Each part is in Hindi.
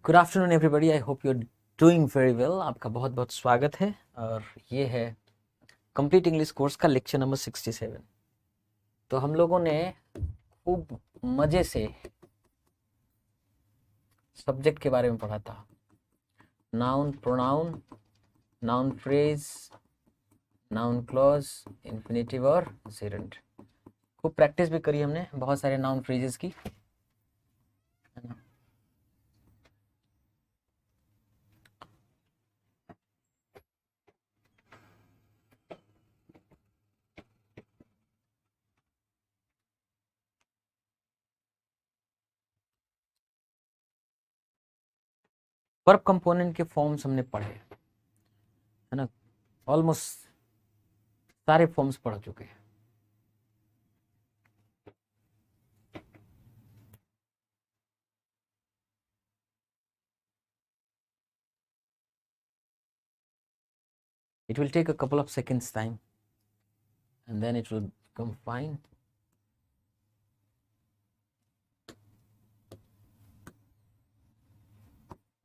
Good afternoon everybody, I hope you are doing very well. आपका बहुत बहुत स्वागत है और ये है कंप्लीट इंग्लिश कोर्स का लेक्चर नंबर 67। तो हम लोगों ने खूब मज़े से सब्जेक्ट के बारे में पढ़ा था। Noun, pronoun, noun phrase, noun clause, infinitive और जेरेंट। खूब प्रैक्टिस भी करी हमने बहुत सारे नाउन फ्रेजेस की, है ना। वर्ब कंपोनेंट के फॉर्म्स हमने पढ़े, है ना। ऑलमोस्ट सारे फॉर्म्स पढ़ चुके हैं। It will take a couple of seconds time and then it will become fine.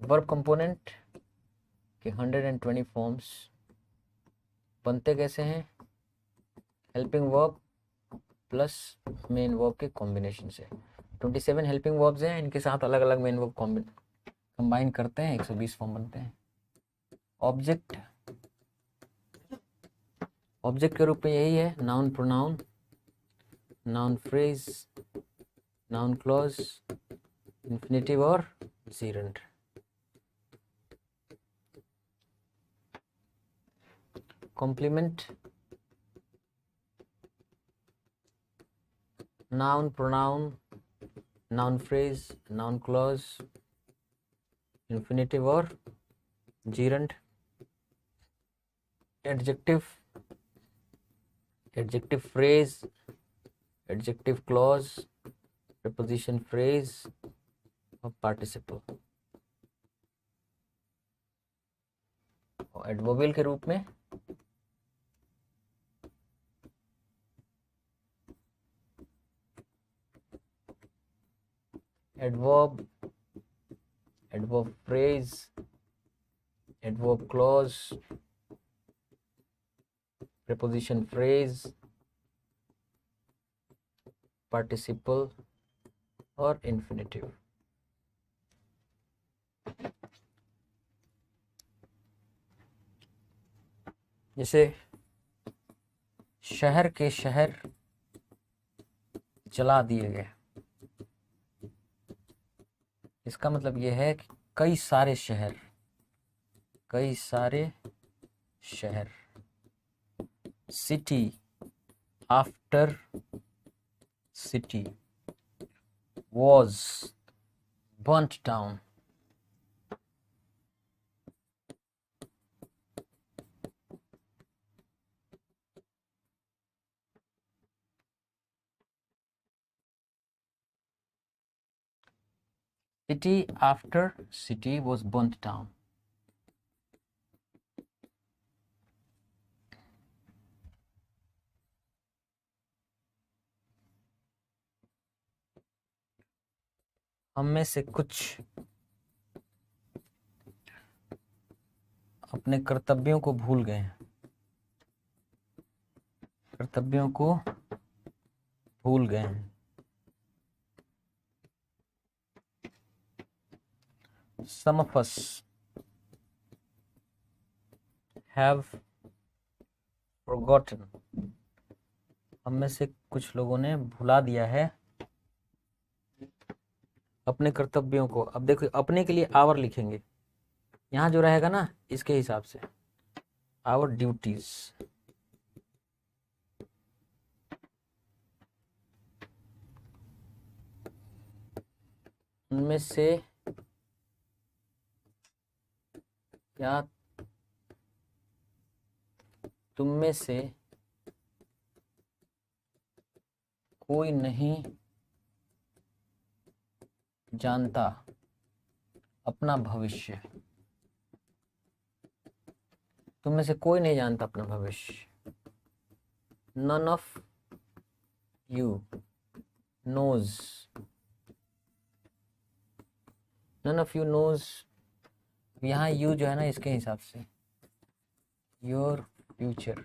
Verb component के 120 फॉर्म्स बनते कैसे हैं? Helping verb plus main verb के कॉम्बिनेशन से। 27 हेल्पिंग वर्ब्स हैं, इनके साथ अलग अलग मेन वर्ब कंबाइन करते हैं, 120 फॉर्म बनते हैं। ऑब्जेक्ट के रूप में यही है noun, pronoun, noun phrase, noun clause, infinitive और gerund. Complement noun, pronoun, noun phrase, noun clause, infinitive और gerund. Adjective phrase, adjective clause, preposition phrase और पार्टिसिपल। और एडवर्बियल के रूप में adverb phrase, adverb clause, preposition phrase, participle और इन्फिनेटिव। जैसे शहर के शहर जला दिए गए, इसका मतलब यह है कि कई सारे शहर, city after city was burnt down. City after city was burnt down. हम में से कुछ अपने कर्तव्यों को भूल गए हैं, Some of us have forgotten. हम में से कुछ लोगों ने भुला दिया है अपने कर्तव्यों को। अब देखो, अपने के लिए आवर लिखेंगे, यहाँ जो रहेगा ना इसके हिसाब से आवर ड्यूटीज। उनमें से क्या तुम में से कोई नहीं जानता अपना भविष्य? तुम में से कोई नहीं जानता अपना भविष्य। None of you knows none of you knows, यहाँ you जो है ना इसके हिसाब से your future,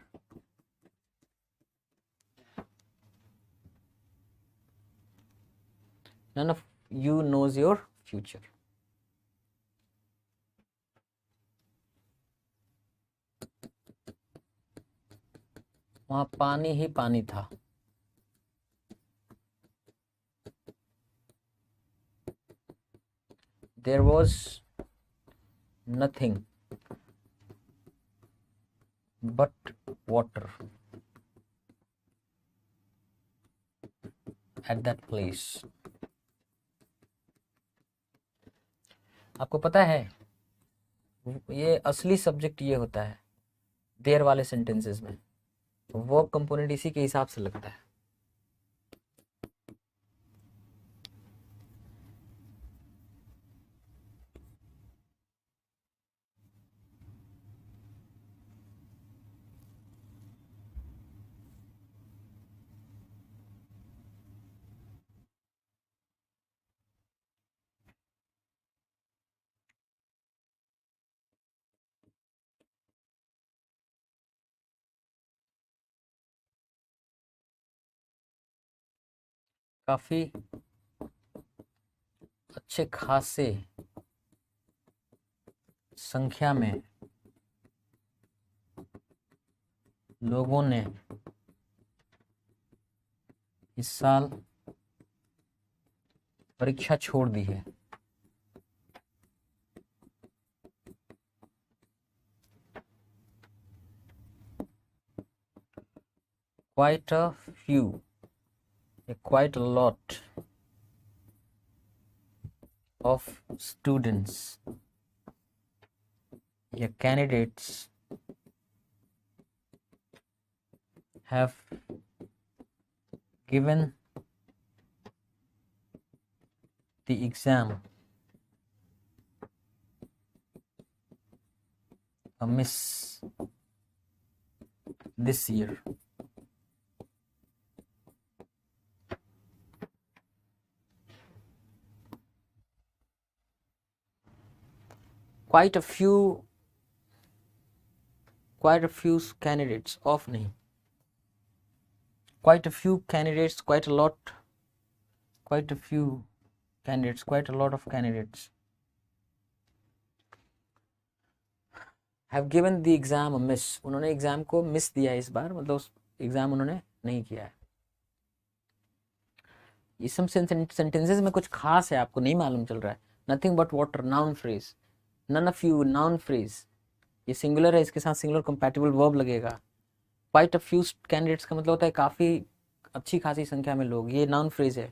none of you knows your future. वहां पानी ही पानी था. There was nothing but water at that place. आपको पता है ये असली सब्जेक्ट ये होता है देयर वाले सेंटेंसेस में, वर्ब कंपोनेंट इसी के हिसाब से लगता है. काफी अच्छे खासे संख्या में लोगों ने इस साल परीक्षा छोड़ दी है. Quite a few, quite a lot of students, candidates have given the exam a miss this year. Quite a few candidates of नहीं, quite a few candidates, quite a lot, quite a few candidates, quite a lot of candidates have given the exam a miss. उन्होंने एग्जाम को मिस दिया है इस बार, मतलब एग्जाम उन्होंने नहीं किया है. ये सब सेंटेंसेस में कुछ खास है, आपको नहीं मालूम चल रहा है. Nothing but water, noun phrase. None of you, noun phrase. ये सिंगुलर है, इसके साथ सिंगुलर कंपैटिबल वर्ब लगेगा. क्वाइट अ फ्यू कैंडिडेट्स का मतलब होता है काफ़ी अच्छी खासी संख्या में लोग. ये नाउन फ्रेज है,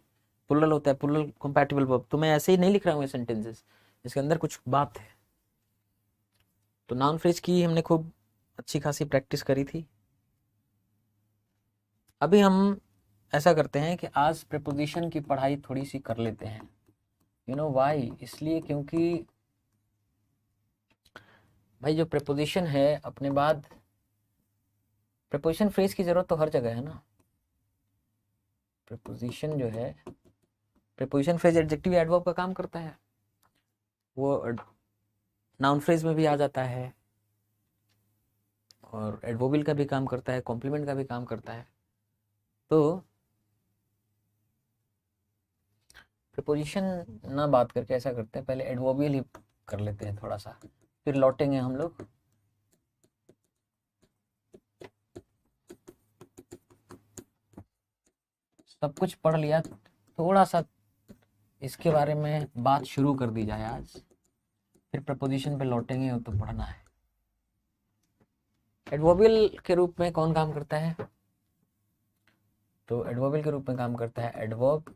प्लुरल होता है, प्लुरल कंपैटिबल वर्ब. तो मैं ऐसे ही नहीं लिख रहा हूँ ये सेंटेंसेस, इसके अंदर कुछ बात है. तो नाउन फ्रेज की हमने खूब अच्छी खासी प्रैक्टिस करी थी. अभी हम ऐसा करते हैं कि आज प्रीपोजिशन की पढ़ाई थोड़ी सी कर लेते हैं. You know why? इसलिए क्योंकि भाई जो प्रीपोजिशन है अपने बाद प्रीपोजिशन फ्रेज की जरूरत तो हर जगह है ना. प्रीपोजिशन जो है, प्रीपोजिशन फ्रेज एडजेक्टिव एडवर्ब का काम करता है. वो नाउन फ्रेज में भी आ जाता है और एडवर्बियल का भी काम करता है, कॉम्प्लीमेंट का भी काम करता है. तो प्रीपोजिशन ना बात करके ऐसा करते हैं, पहले एडवर्बियल ही कर लेते हैं थोड़ा सा, फिर लौटेंगे हम लोग. सब कुछ पढ़ लिया, थोड़ा सा इसके बारे में बात शुरू कर दी जाए आज, फिर प्रपोजिशन पे लौटेंगे. तो पढ़ना है. एडवर्बियल के रूप में कौन काम करता है? तो एडवर्बियल के रूप में काम करता है adverb,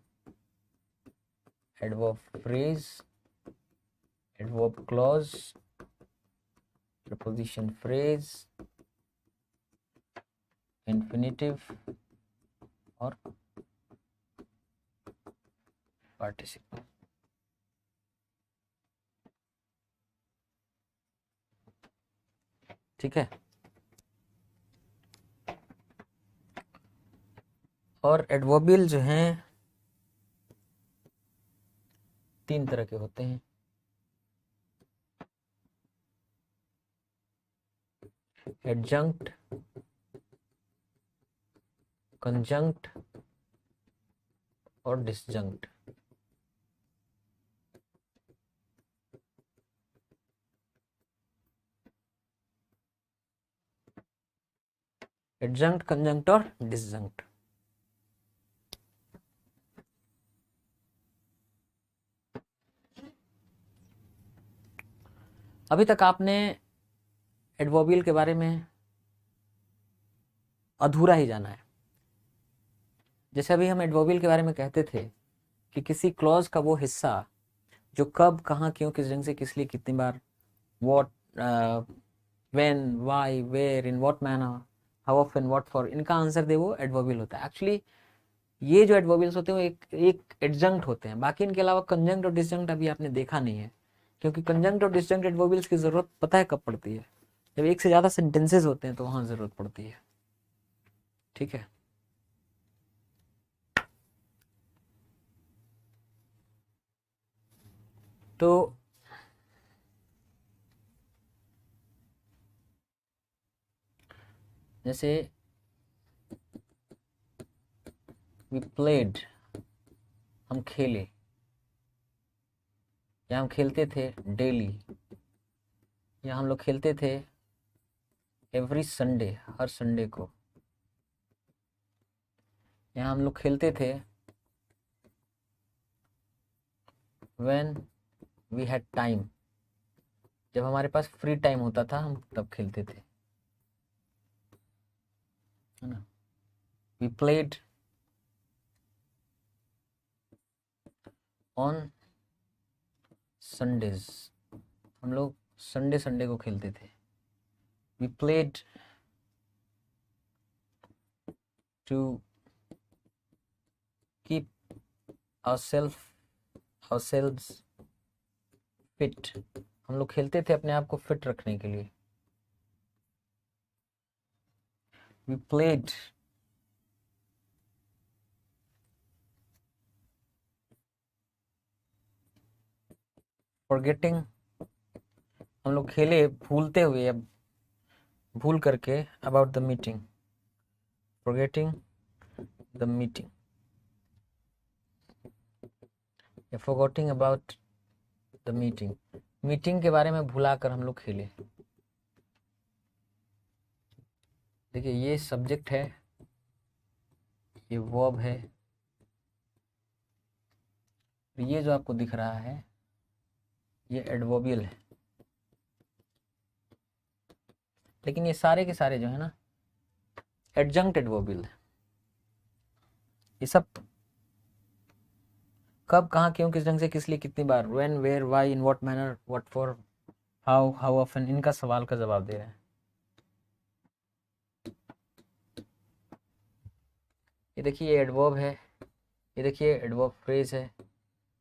adverb phrase, adverb clause, preposition phrase, infinitive और पार्टिसिपल. ठीक है. और एडवर्बियल जो हैं 3 तरह के होते हैं. एडजंक्ट, कंजंक्ट और डिसजंक्ट। एडजंक्ट, कंजंक्ट और डिसजंक्ट। अभी तक आपने एडवर्बियल के बारे में अधूरा ही जाना है। जैसे अभी हम एडवर्बियल के बारे में कहते थे कि किसी क्लॉज का वो हिस्सा जो कब, कहाँ, क्यों, किस ढंग से, किस लिए, कितनी बार, what, when, why, where, in what manner, how often, what for, इनका आंसर दे, वो एडवर्बियल होता है। एक्चुअली ये जो एडवर्बियल्स होते हैं वो एक एडजंक्ट होते हैं। बाकी इनके अलावा कंजंक्ट और डिसजंक्ट अभी आपने देखा नहीं है, क्योंकि कंजंक्ट और डिसजंक्ट एडवर्बियल्स की जरूरत पता है कब पड़ती है? जब एक से ज्यादा सेंटेंसेस होते हैं तो वहां जरूरत पड़ती है। ठीक है, तो जैसे वी प्लेड, हम खेले, या हम खेलते थे डेली, या हम लोग खेलते थे एवरी संडे, हर संडे को, या हम लोग खेलते थे व्हेन वी हैड टाइम, जब हमारे पास फ्री टाइम होता था हम तब खेलते थे, है ना। वी प्लेड ऑन संडेज, हम लोग संडे संडे को खेलते थे। We played to keep ourselves fit, हम लोग खेलते थे अपने आप को फिट रखने के लिए। वी प्लेड फॉरगेटिंग, हम लोग खेले भूलते हुए या भूल करके, about the meeting, forgetting the meeting, या forgetting about the meeting, meeting के बारे में भुलाकर हम लोग खेले। देखिए ये सब्जेक्ट है, ये वर्ब है, ये जो आपको दिख रहा है ये एडवर्बियल है। लेकिन ये सारे के सारे जो है ना एडजंक्ट एडवर्बियल है। ये सब कब, कहाँ, क्यों, किस ढंग से, किस लिए, कितनी बार, when, where, why, in what manner, what for, how, how often, इनका सवाल का जवाब दे रहे हैं। ये देखिए ये एडवर्ब है, ये देखिए एडवर्ब फ्रेज है,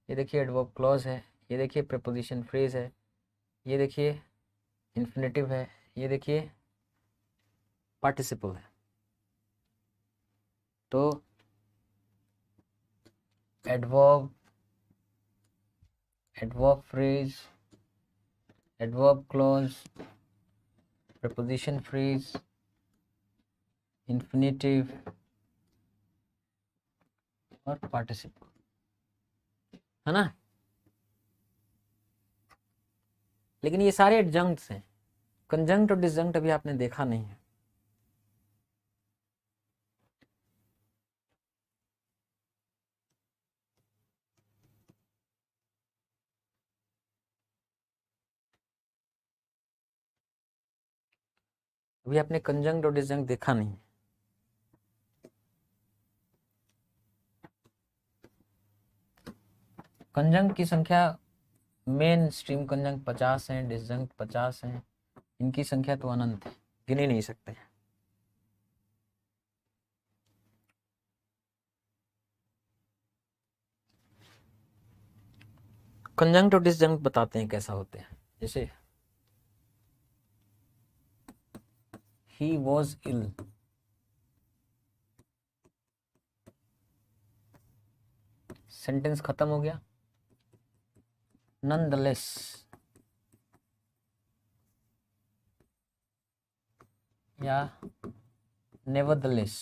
ये देखिए एडवर्ब क्लॉज है, ये देखिए प्रीपोजिशन फ्रेज है, ये देखिए इन्फिनेटिव है, ये देखिए पार्टिसिपल है। तो adverb, adverb phrase, adverb clause, preposition phrase, infinitive और पार्टिसिपल, है ना। लेकिन ये सारे एडजंक्ट्स हैं, कंजंक्ट और डिसजंक्ट अभी आपने देखा नहीं है। अभी आपने कंजंक्ट और डिसजंक्ट देखा नहीं है। कंजंक्ट की संख्या, मेन स्ट्रीम कंजंक्ट 50 हैं, डिसजंक्ट 50 हैं, इनकी संख्या तो अनंत है, गिने नहीं सकते हैं। कंजंक्ट और डिसजंक्ट बताते हैं कैसा होते हैं। जैसे ही वॉज इल, सेंटेंस खत्म हो गया। नॉनदलेस, या nevertheless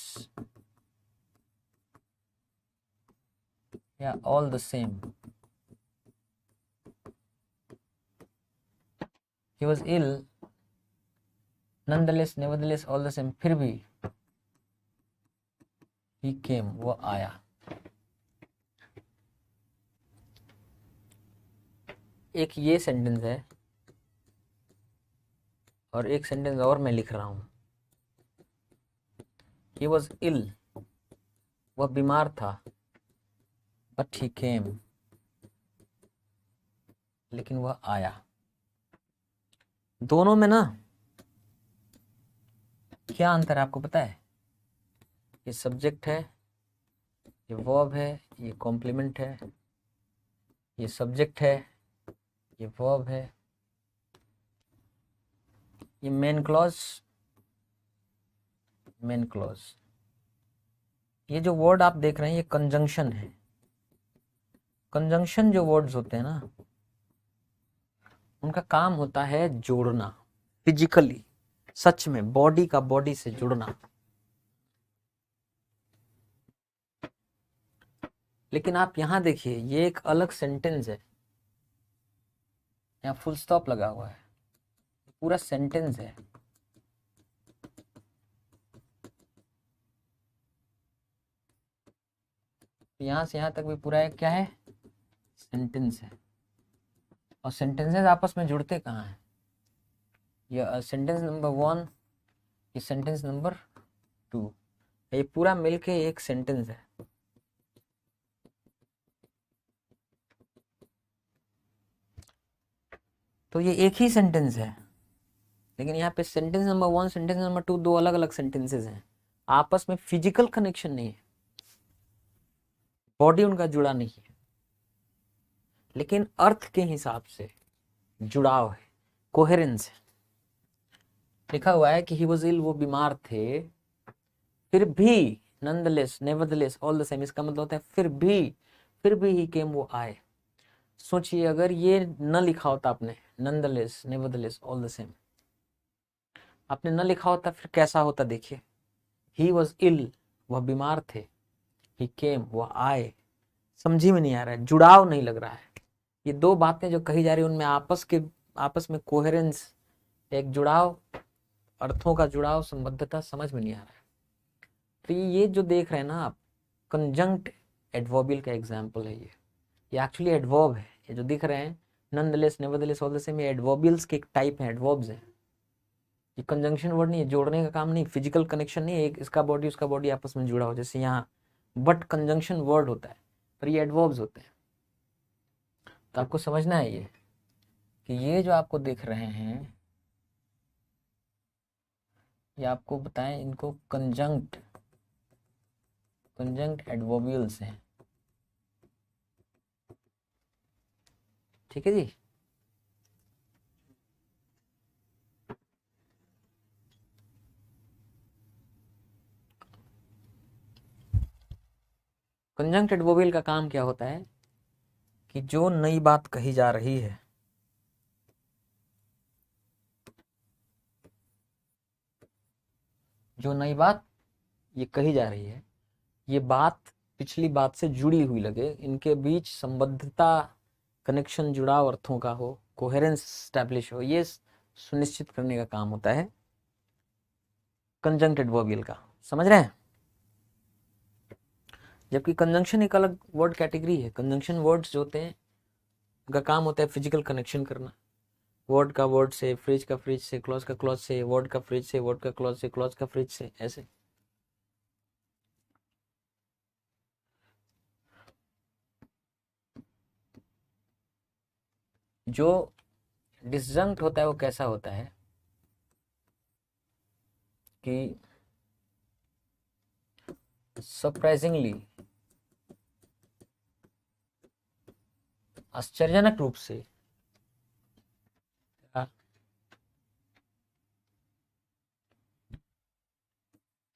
या all the same. He was ill, nonetheless, nevertheless, all the same, फिर भी he came, वो आया. एक ये सेंटेंस है और एक सेंटेंस और मैं लिख रहा हूं. He was ill, वह बीमार था, but he came, लेकिन वह आया. दोनों में ना क्या अंतर है आपको पता है? ये सब्जेक्ट है, ये वर्ब है, ये कॉम्प्लीमेंट है. ये सब्जेक्ट है, ये वर्ब है, ये मेन क्लॉज. ये जो वर्ड आप देख रहे हैं ये कंजंक्शन है. कंजंक्शन जो वर्ड्स होते हैं ना, उनका काम होता है जोड़ना, फिजिकली, सच में बॉडी का बॉडी से जुड़ना. लेकिन आप यहां देखिए, ये एक अलग सेंटेंस है. यहाँ फुल स्टॉप लगा हुआ है, पूरा सेंटेंस है. यहां से यहां तक भी पूरा एक क्या है? सेंटेंस है. और सेंटेंसेस आपस में जुड़ते कहाँ हैं? ये सेंटेंस नंबर 1, ये सेंटेंस नंबर 2, ये पूरा मिलके एक सेंटेंस है. तो ये एक ही सेंटेंस है, लेकिन यहाँ पे सेंटेंस नंबर 1, सेंटेंस नंबर 2 दो अलग अलग सेंटेंसेस हैं. आपस में फिजिकल कनेक्शन नहीं है, बॉडी उनका जुड़ा नहीं है, लेकिन अर्थ के हिसाब से जुड़ाव है, कोहेरेंस है. लिखा हुआ है कि ही वाज इल, वो बीमार थे, फिर भी, nonetheless, nevertheless, all the same. इसका मतलब होता है फिर भी ही केम, वो आए. सोचिए अगर ये न लिखा होता आपने, nonetheless, nevertheless, all the same, आपने न लिखा होता, फिर कैसा होता देखिए. ही वॉज इल, वह बीमार थे, ही केम, वह आए. समझी में नहीं आ रहा है, जुड़ाव नहीं लग रहा है. ये दो बातें जो कही जा रही है उनमें आपस में कोहेरेंस, एक जुड़ाव, अर्थों का जुड़ाव, संबद्धता समझ में नहीं आ रहा है. तो ये जो देख रहे हैं ना आप, कंजंक्ट एडवर्बियल का एग्जाम्पल है. ये एक्चुअली एडवर्ब है. ये जो दिख रहे हैं nonetheless, nevertheless, all the same, ये एडवर्बियल्स के एक टाइप है, एडवर्ब्स हैं. ये कंजंक्शन वर्ड नहीं है, जोड़ने का काम नहीं, फिजिकल कनेक्शन नहीं है, एक इसका बॉडी उसका बॉडी आपस में जुड़ा हो, जैसे यहाँ बट कंजंक्शन वर्ड होता है, पर ये एडवर्ब्स होते हैं. तो आपको समझना है ये कि ये जो आपको दिख रहे हैं, ये आपको बताएं, इनको कंजंक्ट एडवर्बियल्स हैं. ठीक है जी. कंजंक्ट एडवर्बियल का काम क्या होता है कि जो नई बात कही जा रही है, जो नई बात ये कही जा रही है, ये बात पिछली बात से जुड़ी हुई लगे, इनके बीच संबद्धता, कनेक्शन, जुड़ाव अर्थों का हो, कोहेरेंस स्टैब्लिश हो, ये सुनिश्चित करने का काम होता है कंजंक्ट एडवर्बियल का. समझ रहे हैं? जबकि कंजंक्शन एक अलग वर्ड कैटेगरी है. कंजंक्शन वर्ड्स जो होते हैं उनका काम होता है फिजिकल कनेक्शन करना, वर्ड का वर्ड से, फ्रिज का फ्रिज से, क्लॉज का क्लॉज से, वर्ड का फ्रिज से, वर्ड का क्लॉज से, क्लॉज का फ्रिज से, ऐसे. जो डिसजंक्ट होता है वो कैसा होता है कि सरप्राइजिंगली, आश्चर्यजनक रूप से,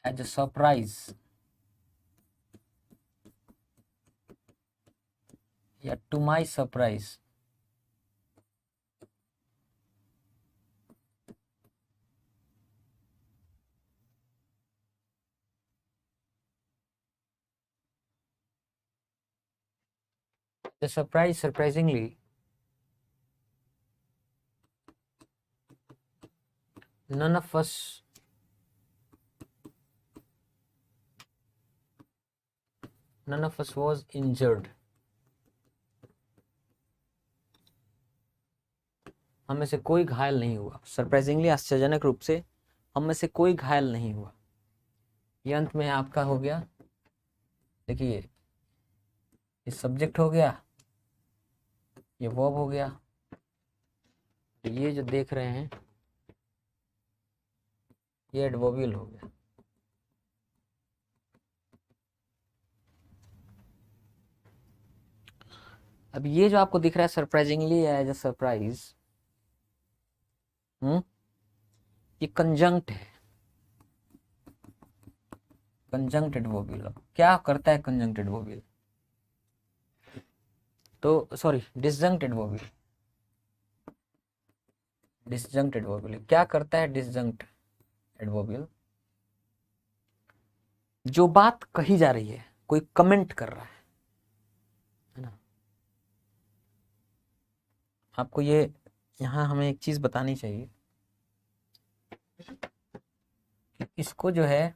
एज अ सरप्राइज या to my surprise, The surprisingly, none of us was injured. हम में से कोई घायल नहीं हुआ। सरप्राइजिंगली, आश्चर्यजनक रूप से हम में से कोई घायल नहीं हुआ। ये अंत में आपका हो गया। देखिए, ये सब्जेक्ट हो गया, ये वर्ब हो गया, ये जो देख रहे हैं ये एडवर्बियल हो गया। अब ये जो आपको दिख रहा है सरप्राइजिंगली एज अ सरप्राइज, ये कंजंक्ट है, कंजंक्ट एडवर्बियल। क्या करता है कंजंक्ट एडवर्बियल? तो सॉरी, डिसजंक्ट एडवर्बियल। डिसजंक्ट एडवर्बियल क्या करता है? डिसजंक्ट एडवर्बियल जो बात कही जा रही है, कोई कमेंट कर रहा है ना। आपको ये यहाँ हमें एक चीज बतानी चाहिए कि इसको जो है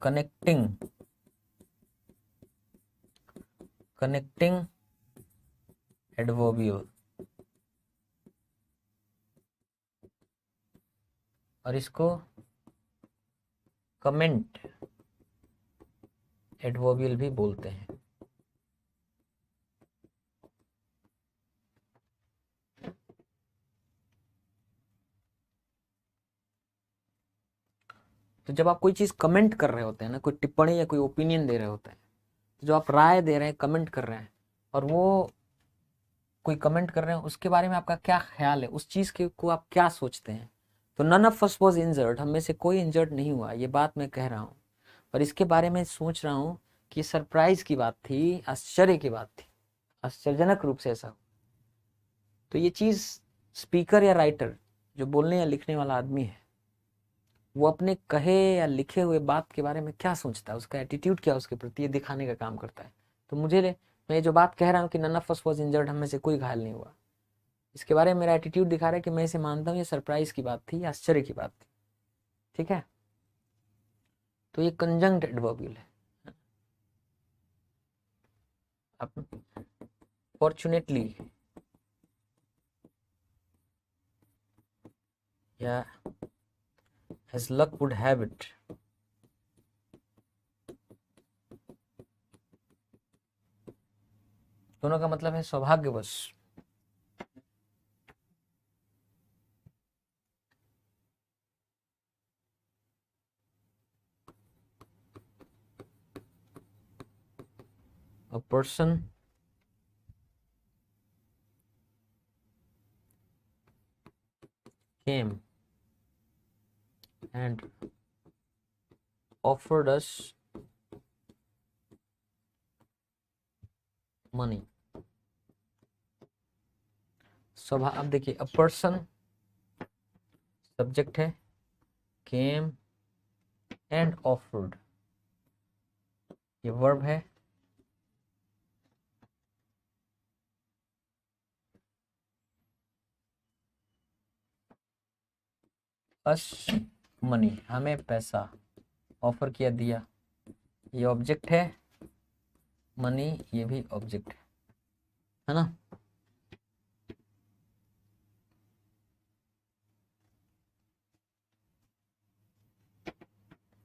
कनेक्टिंग एडवर्बियल और इसको कमेंट एडवर्बियल भी बोलते हैं। तो जब आप कोई चीज कमेंट कर रहे होते हैं ना, कोई टिप्पणी या कोई ओपिनियन दे रहे होते हैं, तो जो आप राय दे रहे हैं, कमेंट कर रहे हैं, और वो कोई कमेंट कर रहे हैं, उसके बारे में आपका क्या ख्याल है, उस चीज के को आप क्या सोचते हैं। तो none of us was injured, हम में से कोई इंजर्ड नहीं हुआ, ये बात मैं कह रहा हूँ, और इसके बारे में सोच रहा हूँ कि सरप्राइज की बात थी, आश्चर्य की बात थी, आश्चर्यजनक रूप से ऐसा। तो ये चीज स्पीकर या राइटर, जो बोलने या लिखने वाला आदमी है, वो अपने कहे या लिखे हुए बात के बारे में क्या सोचता है, उसका एटीट्यूड क्या उसके प्रति, ये दिखाने का काम करता है। तो मैं जो बात कह रहा हूँ कि none of us was injured, हम में से कोई घायल नहीं हुआ, इसके बारे में मेरा एटीट्यूड दिखा रहा है कि मैं इसे मानता हूँ ये सरप्राइज की बात थी, आश्चर्य की बात थी। ठीक है, तो ये कंजंक्ट एडवर्बियल है। फॉर्चुनेटली या as luck would have it, दोनों का मतलब है सौभाग्यवश। A person came and offered us money। अब देखिए, अ पर्सन सब्जेक्ट है, केम एंड ऑफर्ड ये वर्ब है, अस मनी हमें पैसा, ऑफर किया दिया, ये ऑब्जेक्ट है, मनी ये भी ऑब्जेक्ट है ना।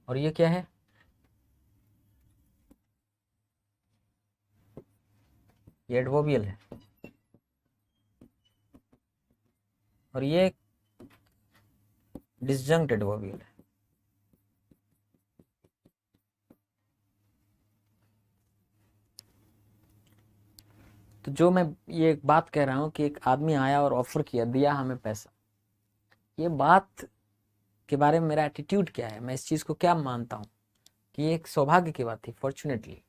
और ये क्या है? ये एडवर्बियल है, और ये डिसजंक्ट एडवर्बियल है। तो जो मैं ये बात कह रहा हूं कि एक आदमी आया और ऑफर किया, दिया हमें पैसा, ये बात के बारे में मेरा एटीट्यूड क्या है, मैं इस चीज को क्या मानता हूं कि ये एक सौभाग्य की बात थी, फॉर्चुनेटली।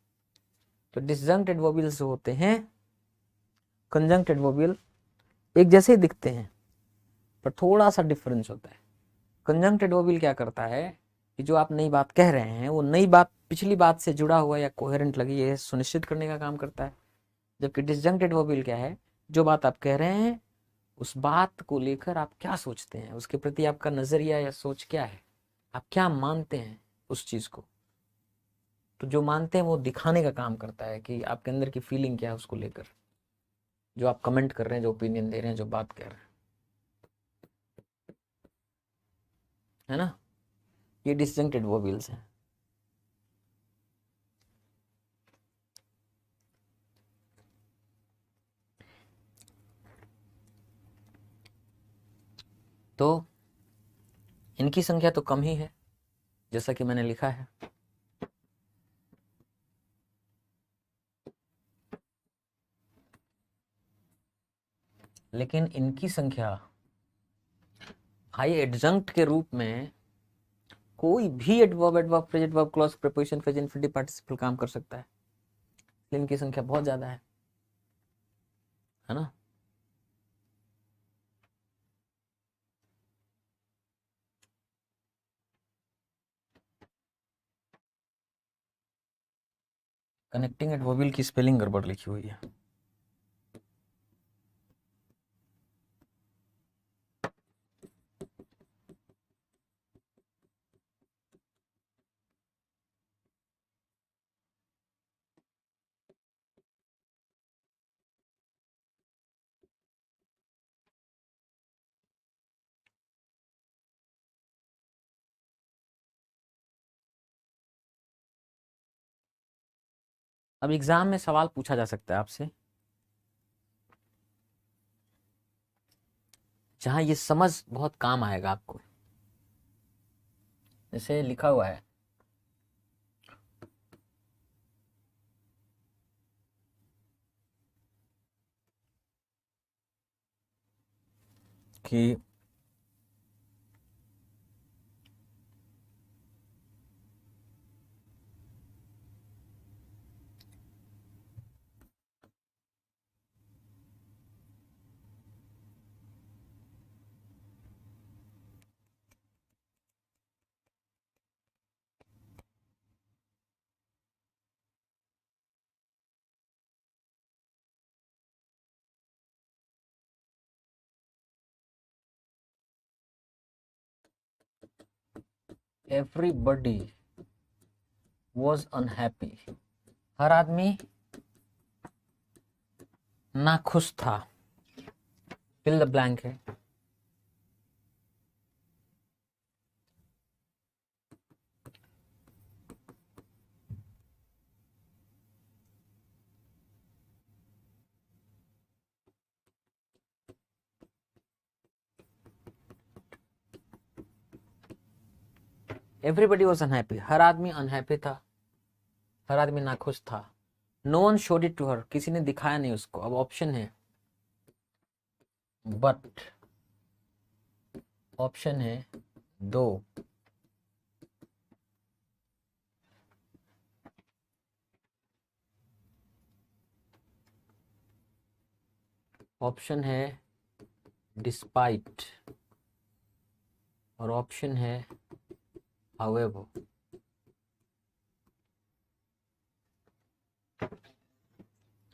तो डिसजंक्ट एडवर्बियल्स होते हैं, कंजंक्ट एडवर्बियल एक जैसे ही दिखते हैं पर थोड़ा सा डिफरेंस होता है। कंजंक्ट एडवर्बियल क्या करता है कि कि जो आप नई बात कह रहे हैं वो नई बात पिछली बात से जुड़ा हुआ या कोहेरेंट लगे, ये सुनिश्चित करने का काम करता है। जबकि डिसजंक्ट एडवर्बियल क्या है, जो बात आप कह रहे हैं उस बात को लेकर आप क्या सोचते हैं, उसके प्रति आपका नजरिया या सोच क्या है, आप क्या मानते हैं उस चीज को। तो जो मानते हैं वो दिखाने का काम करता है कि आपके अंदर की फीलिंग क्या है उसको लेकर, जो आप कमेंट कर रहे हैं, जो ओपिनियन दे रहे हैं, जो बात कह रहे हैं, है ना। ये डिसजंक्ट एडवर्बियल्स हैं। तो इनकी संख्या तो कम ही है जैसा कि मैंने लिखा है, लेकिन इनकी संख्या हाई एडजंक्ट के रूप में कोई भी adverb, adverb, phrase, adverb, clause, preposition, phrase, infinitive participle काम कर सकता है। इनकी संख्या बहुत ज्यादा है ना। कनेक्टिंग एडवर्बियल की स्पेलिंग गड़बड़ लिखी हुई है। अब एग्जाम में सवाल पूछा जा सकता है आपसे जहां ये समझ बहुत काम आएगा आपको। जैसे लिखा हुआ है कि एवरीबडी वॉज अनहैप्पी, हर आदमी नाखुश था, फिल द ब्लैंक है। एवरीबडी वॉज अनहैप्पी, हर आदमी अनहैप्पी था, हर आदमी नाखुश था। No one showed it to her, किसी ने दिखाया नहीं उसको। अब ऑप्शन है बट, ऑप्शन है दो, ऑप्शन है डिस्पाइट, और ऑप्शन है हाउएवर।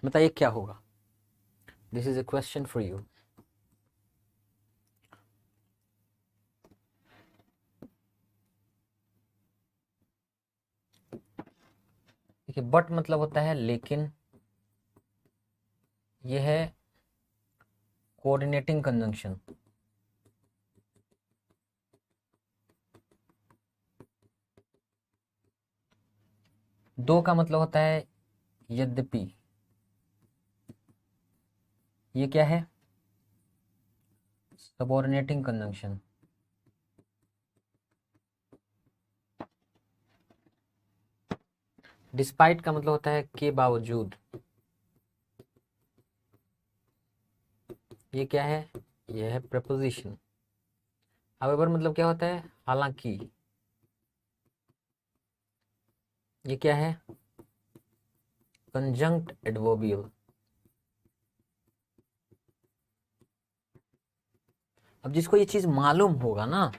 बताइए क्या होगा। This is a question for you. देखिए बट मतलब होता है लेकिन, यह है कोऑर्डिनेटिंग कंजंक्शन। दो का मतलब होता है यद्यपि, ये क्या है सबऑर्डिनेटिंग कंजंक्शन। डिस्पाइट का मतलब होता है के बावजूद, ये क्या है, ये है प्रपोजिशन। हाउएवर मतलब क्या होता है हालांकि, ये क्या है कंजंक्ट एडवर्बियल। अब जिसको ये चीज मालूम होगा ना,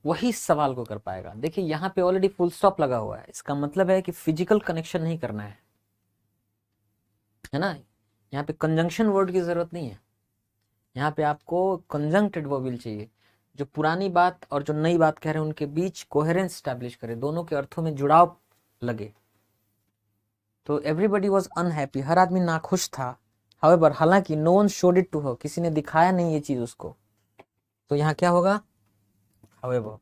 वही इस सवाल को कर पाएगा। देखिए यहाँ पे ऑलरेडी फुल स्टॉप लगा हुआ है, इसका मतलब है कि फिजिकल कनेक्शन नहीं करना है ना। यहाँ पे कंजंक्शन वर्ड की जरूरत नहीं है, यहाँ पे आपको कंजंक्ट एडवर्बियल चाहिए, जो पुरानी बात और जो नई बात कह रहे हैं उनके बीच कोहेरेंस स्टैब्लिश करे, दोनों के अर्थों में जुड़ाव लगे। तो एवरीबडी वॉज अनहैप्पी, हर आदमी नाखुश था। हाउएवर, हालांकि no one showed it to her, किसी ने दिखाया नहीं ये चीज उसको। तो यहाँ क्या होगा, however.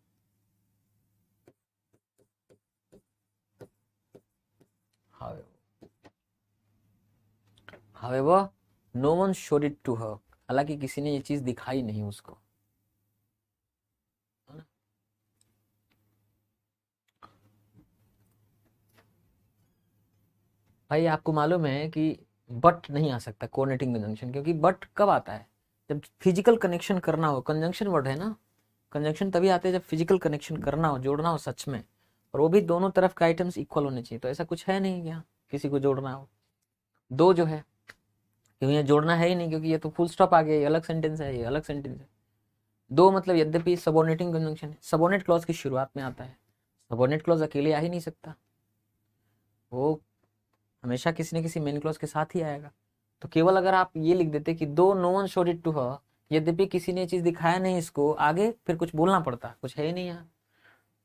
However no one showed it to her, हालांकि किसी ने ये चीज दिखाई नहीं उसको। भाई आपको मालूम है कि बट नहीं आ सकता कोऑर्डिनेटिंग कंजंक्शन, क्योंकि बट कब आता है, जब फिजिकल कनेक्शन करना हो। कंजंक्शन वर्ड है ना, कंजंक्शन तभी आते हैं जब फिजिकल कनेक्शन करना हो, जोड़ना हो सच में, और वो भी दोनों तरफ के आइटम्स इक्वल होने चाहिए। तो ऐसा कुछ है नहीं यहाँ किसी को जोड़ना हो। दो जो है, क्योंकि ये जोड़ना है ही नहीं, क्योंकि ये तो फुल स्टॉप आ गया, ये अलग सेंटेंस है, ये अलग सेंटेंस है। दो मतलब यद्यपि सबऑर्डिनेटिंग कंजंक्शन है, सबऑर्डिनेट क्लॉज की शुरुआत में आता है। सबऑर्डिनेट क्लॉज अकेले आ ही नहीं सकता, वो हमेशा किसी न किसी मेन क्लॉज के साथ ही आएगा। तो केवल अगर आप ये लिख देते कि though no one showed it to her, यद्यपि किसी ने चीज दिखाया नहीं इसको, आगे फिर कुछ बोलना पड़ता, कुछ है ही नहीं यहाँ।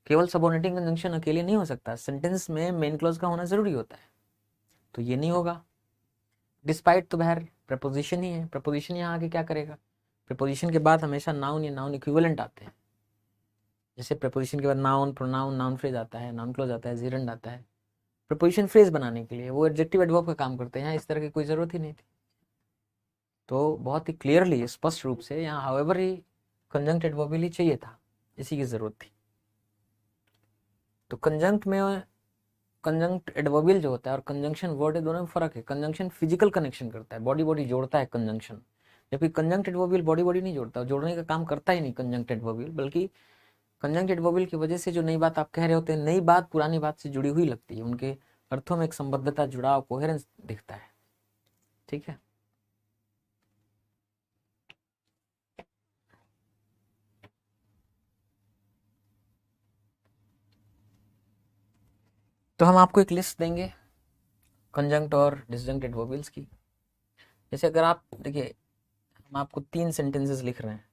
केवल सबऑर्डिनेटिंग कंजंक्शन अकेले नहीं हो सकता, सेंटेंस में मेन क्लॉज का होना जरूरी होता है, तो ये नहीं होगा। डिस्पाइट तो बहर प्रपोजिशन ही है, प्रपोजिशन यहाँ आगे क्या करेगा, प्रपोजिशन के बाद हमेशा नाउन या नाउन इक्विवेलेंट आते हैं। जैसे प्रपोजिशन के बाद नाउन, प्रोनाउन, नाउन फ्रेज आता है, नाउन क्लॉज आता है, जीरेंड आता है। प्रपोजिशन फ्रेज बनाने के लिए वो एडजेक्टिव एडवर्ब का काम करते हैं, यहाँ इस तरह की कोई जरूरत ही नहीं थी। तो बहुत ही क्लियरली, स्पष्ट रूप से यहाँ हाउएवर ही कंजंक्ट एडवर्बियल ही चाहिए था, इसी की जरूरत थी। तो कंजंक्ट में कंजंक्ट एडवर्बियल जो होता है और कंजंक्शन वर्ड है, दोनों में फर्क है। कंजंक्शन फिजिकल कनेक्शन करता है, बॉडी बॉडी जोड़ता है कंजंक्शन, जबकि कंजंक्ट एडवर्बियल बॉडी बॉडी नहीं जोड़ता, जोड़ने का काम करता ही नहीं कंजंक्ट एडवर्बियल। बल्कि कंजंक्ट एडवर्बियल की वजह से जो नई बात आप कह रहे होते हैं, नई बात पुरानी बात से जुड़ी हुई लगती है, उनके अर्थों में एक संबद्धता, जुड़ाव, कोहेरेंस दिखता है। ठीक है, तो हम आपको एक लिस्ट देंगे कंजंक्ट और डिसजंक्ट एडवर्बियल्स की। जैसे अगर आप देखिए, हम आपको 3 सेंटेंसेस लिख रहे हैं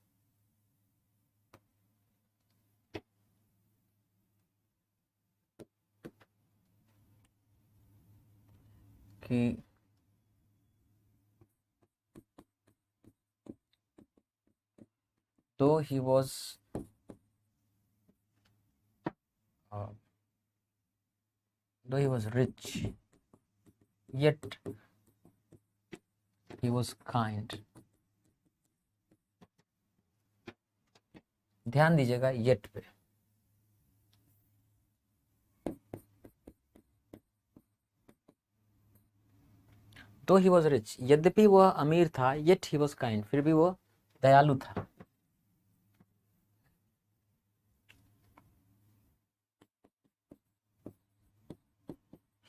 कि though he was uh, though he was rich, yet he was kind। ध्यान दीजिएगा yet पे। though he was rich, यद्यपि वह अमीर था, yet he was kind, फिर भी वो दयालु था।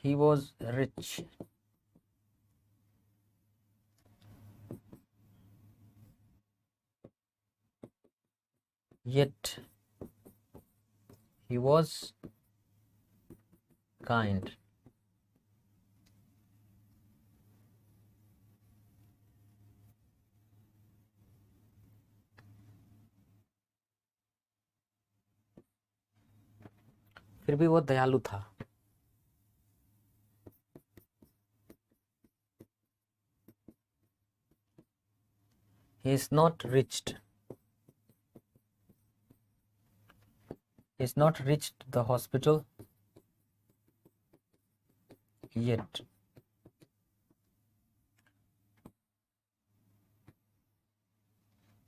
he was rich, yet he was kind। फिर भी वो दयालु था। he is not reached he is not reached the hospital yet।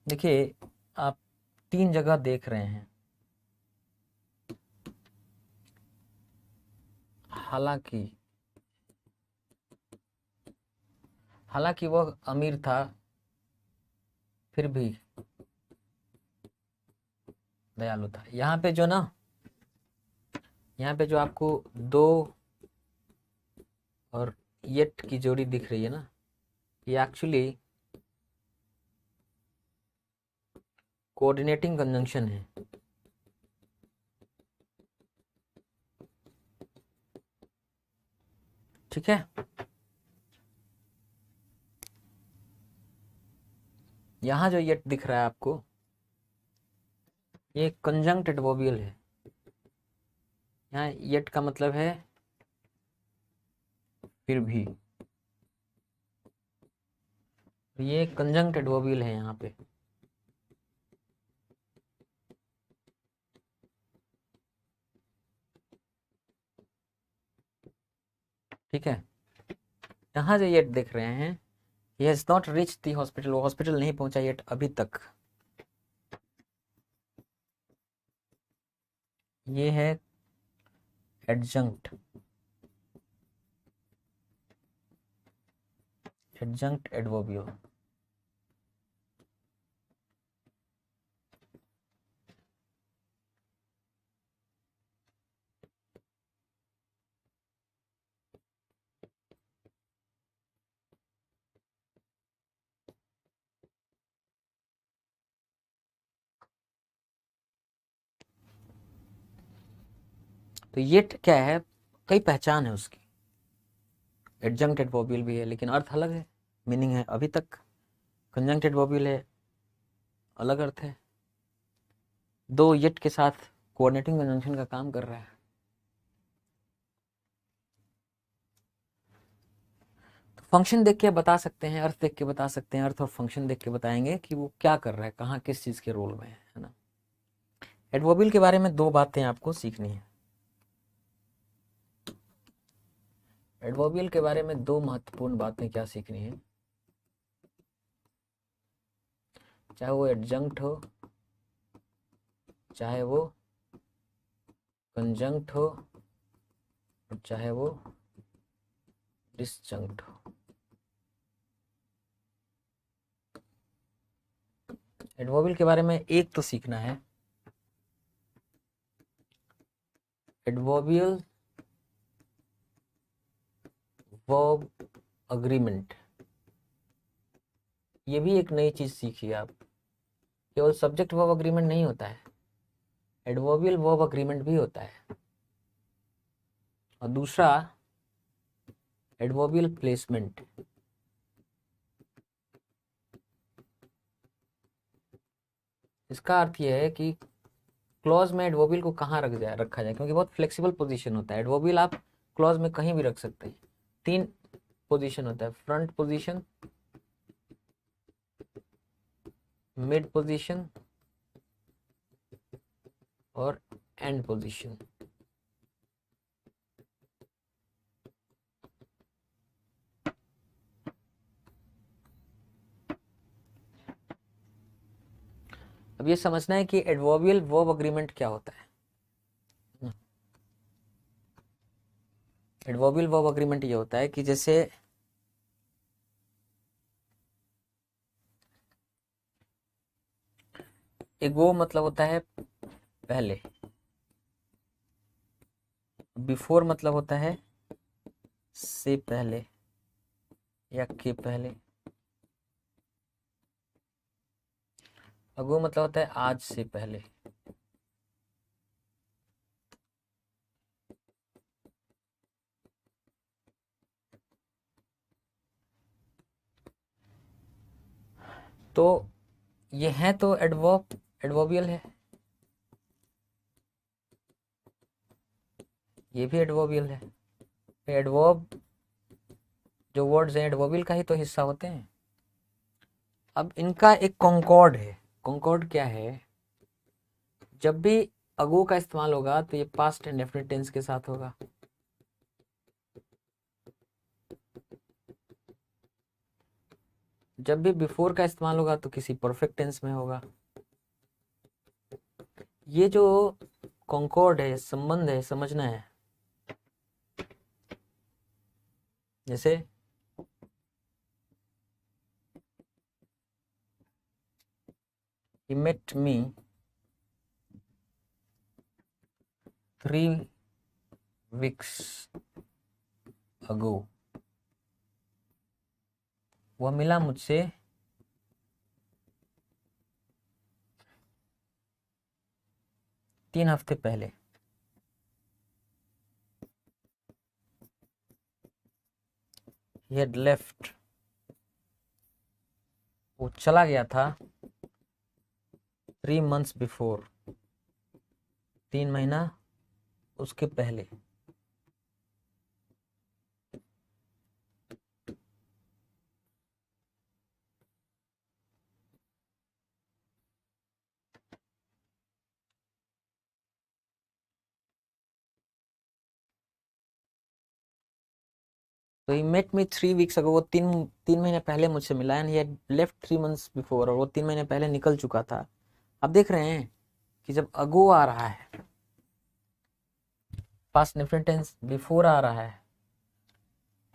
देखिए आप 3 जगह देख रहे हैं, हालांकि हालांकि वह अमीर था, फिर भी दयालु था। यहाँ पे जो ना, यहाँ पे जो आपको दो और येट की जोड़ी दिख रही है ना, ये एक्चुअली कोऑर्डिनेटिंग कंजंक्शन है। ठीक है। यहाँ जो येट दिख रहा है आपको, ये कंजंक्ट एडवर्बियल है। यहाँ येट का मतलब है फिर भी, ये कंजंक्ट एडवर्बियल है यहाँ पे। ठीक है, यहाँ जो येट देख रहे हैं, he has not reached the hospital, वो हॉस्पिटल नहीं पहुंचा येट अभी तक। ये है एडजंक्ट, एडजंक्ट एडवर्बियल। तो ये क्या है, कई पहचान है उसकी। एडजंक्ट एडवर्बियल भी है लेकिन अर्थ अलग है, मीनिंग है अभी तक। कंजंक्ट एडवर्बियल है, अलग अर्थ है। दो येट के साथ कोऑर्डिनेटिंग कंजंक्शन का काम कर रहा है। तो फंक्शन देख के बता सकते हैं, अर्थ देख के बता सकते हैं, अर्थ और फंक्शन देख के बताएंगे कि वो क्या कर रहा है, कहाँ किस चीज के रोल में है ना। एडवर्बियल के बारे में दो बातें आपको सीखनी है। एडवर्बियल के बारे में दो महत्वपूर्ण बातें क्या सीखनी है, चाहे वो एडजंक्ट हो, चाहे वो कंजंक्ट हो, और चाहे वो डिसजंक्ट हो। एडवर्बियल के बारे में एक तो सीखना है, एडवर्बियल वर्ब अग्रीमेंट। ये भी एक नई चीज सीखी आप। केवल सब्जेक्ट वर्ब अग्रीमेंट नहीं होता है, एडवर्बियल वर्ब अग्रीमेंट भी होता है। और दूसरा एडवर्बियल प्लेसमेंट। इसका अर्थ यह है कि क्लॉज में एडवर्बियल को कहाँ रखा जाए, क्योंकि बहुत फ्लेक्सिबल पोजीशन होता है। एडवर्बियल आप क्लॉज में कहीं भी रख सकते हैं। तीन पोजीशन होता है, फ्रंट पोजीशन, मिड पोजीशन और एंड पोजीशन। अब ये समझना है कि एडवर्बियल वर्ब अग्रीमेंट क्या होता है। एडवर्बियल वर्ब अग्रीमेंट ये होता है कि जैसे एगो मतलब होता है पहले, बिफोर मतलब होता है से पहले या के पहले, अगो मतलब होता है आज से पहले। तो ये है तो एडवर्बियल है, ये भी एडवर्बियल है। एडवर्ब जो वर्ड्स हैं एडवर्बियल का ही तो हिस्सा होते हैं। अब इनका एक कॉन्कॉर्ड है। कॉन्कॉर्ड क्या है, जब भी अगो का इस्तेमाल होगा तो ये पास्ट इंडेफिनिट टेंस के साथ होगा। जब भी बिफोर का इस्तेमाल होगा तो किसी परफेक्ट टेंस में होगा। ये जो कॉन्कॉर्ड है, संबंध है, समझना है। जैसे he met me 3 weeks ago, वह मिला मुझसे 3 हफ्ते पहले। he had left, वो चला गया था 3 months before, 3 महीना उसके पहले। तो he met me 3 weeks ago, वो तीन महीने पहले मुझसे मिला, and he had left 3 months before, और वो 3 महीने पहले निकल चुका था। आप देख रहे हैं कि जब अगो आ रहा है, पास्ट इंडेफिनिट टेंस, बिफोर आ रहा है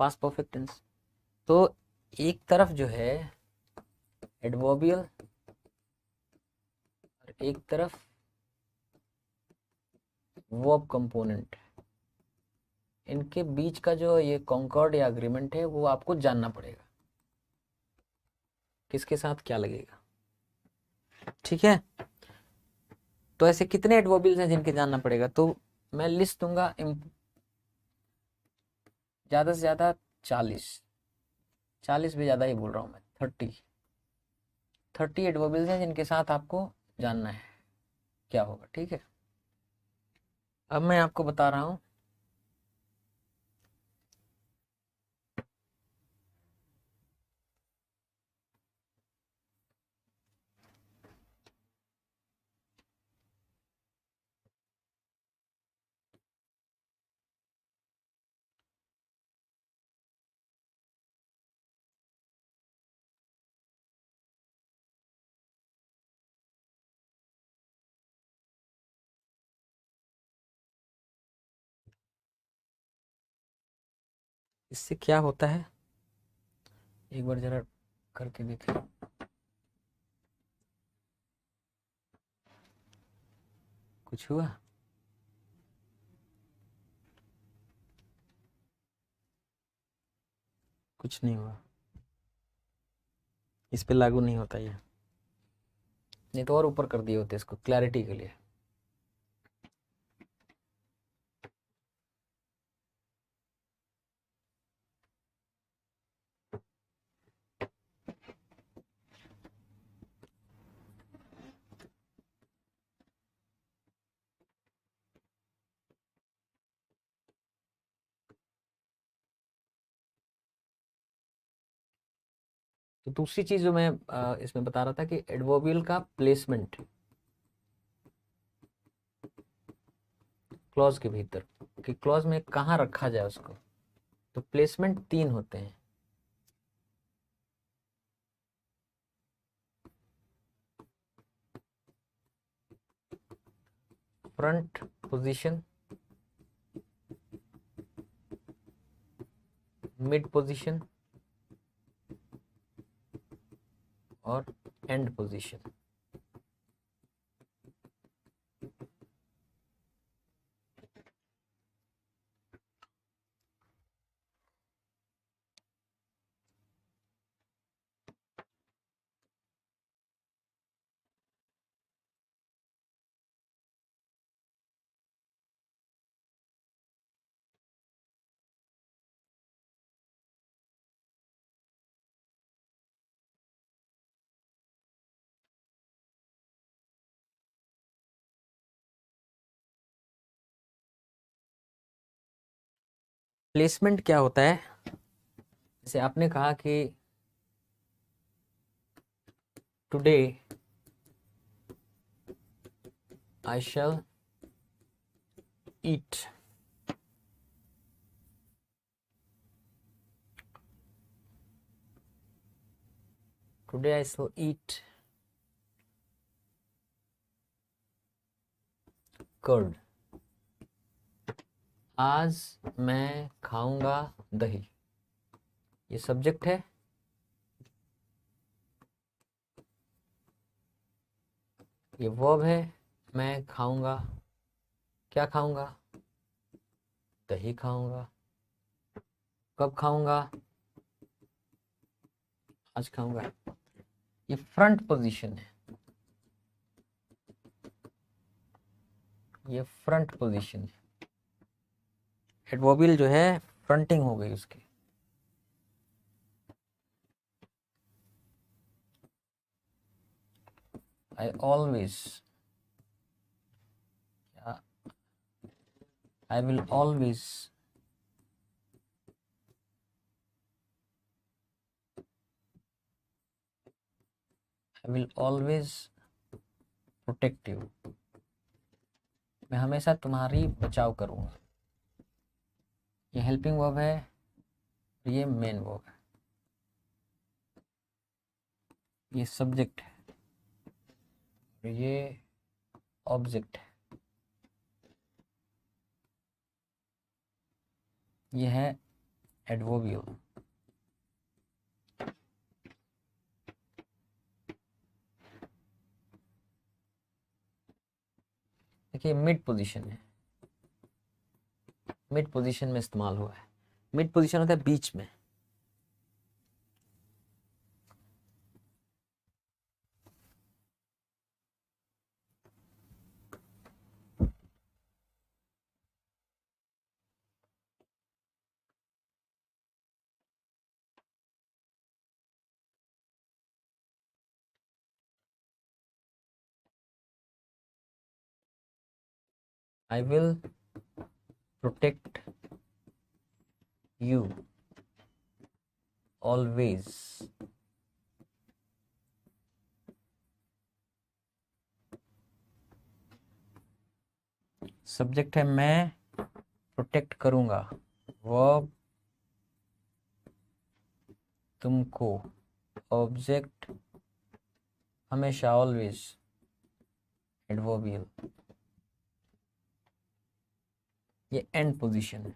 पास्ट परफेक्ट टेंस, तो एक तरफ जो है एडवर्बियल और एक तरफ वर्ब कंपोनेंट, इनके बीच का जो ये कॉन्कॉर्ड या अग्रीमेंट है वो आपको जानना पड़ेगा, किसके साथ क्या लगेगा। ठीक है, तो ऐसे कितने एडवर्बियल्स हैं जिनके जानना पड़ेगा, तो मैं लिस्ट दूंगा, ज्यादा से ज्यादा 40 भी ज्यादा ही बोल रहा हूँ मैं, 30 एडवर्बियल्स हैं जिनके साथ आपको जानना है क्या होगा। ठीक है, अब मैं आपको बता रहा हूँ। इससे क्या होता है एक बार जरा करके देखें। कुछ हुआ? कुछ नहीं हुआ, इस पे लागू नहीं होता ये, नहीं तो और ऊपर कर दिए होते इसको क्लैरिटी के लिए। तो दूसरी चीज जो मैं इसमें बता रहा था कि एडवर्बियल का प्लेसमेंट क्लॉज के भीतर, कि क्लॉज में कहाँ रखा जाए उसको, तो प्लेसमेंट 3 होते हैं। फ्रंट पोजीशन, मिड पोजीशन और एंड पोजीशन। प्लेसमेंट क्या होता है, जैसे आपने कहा कि today I shall eat, today I shall eat curd, आज मैं खाऊंगा दही, ये सब्जेक्ट है। ये वर्ब है, मैं खाऊंगा, क्या खाऊंगा, दही खाऊंगा, कब खाऊंगा, आज खाऊंगा। ये फ्रंट पोजीशन है, ये फ्रंट पोजीशन है, एडवर्बियल जो है फ्रंटिंग हो गई उसकी। I always, I will always protect you. मैं हमेशा तुम्हारी बचाव करूंगा। ये हेल्पिंग वर्ब है, ये मेन वर्ब है, ये सब्जेक्ट है, ये ऑब्जेक्ट है, ये है एडवर्बियल। देखिए मिड पोजीशन है, मिड पोजीशन में इस्तेमाल हुआ है। मिड पोजीशन होता है बीच में। I will protect you always। Subject है मैं प्रोटेक्ट करूंगा, वर्ब तुमको, ऑब्जेक्ट हमेशा ऑलवेज, एडवर्बियल। ये एंड पोजीशन है।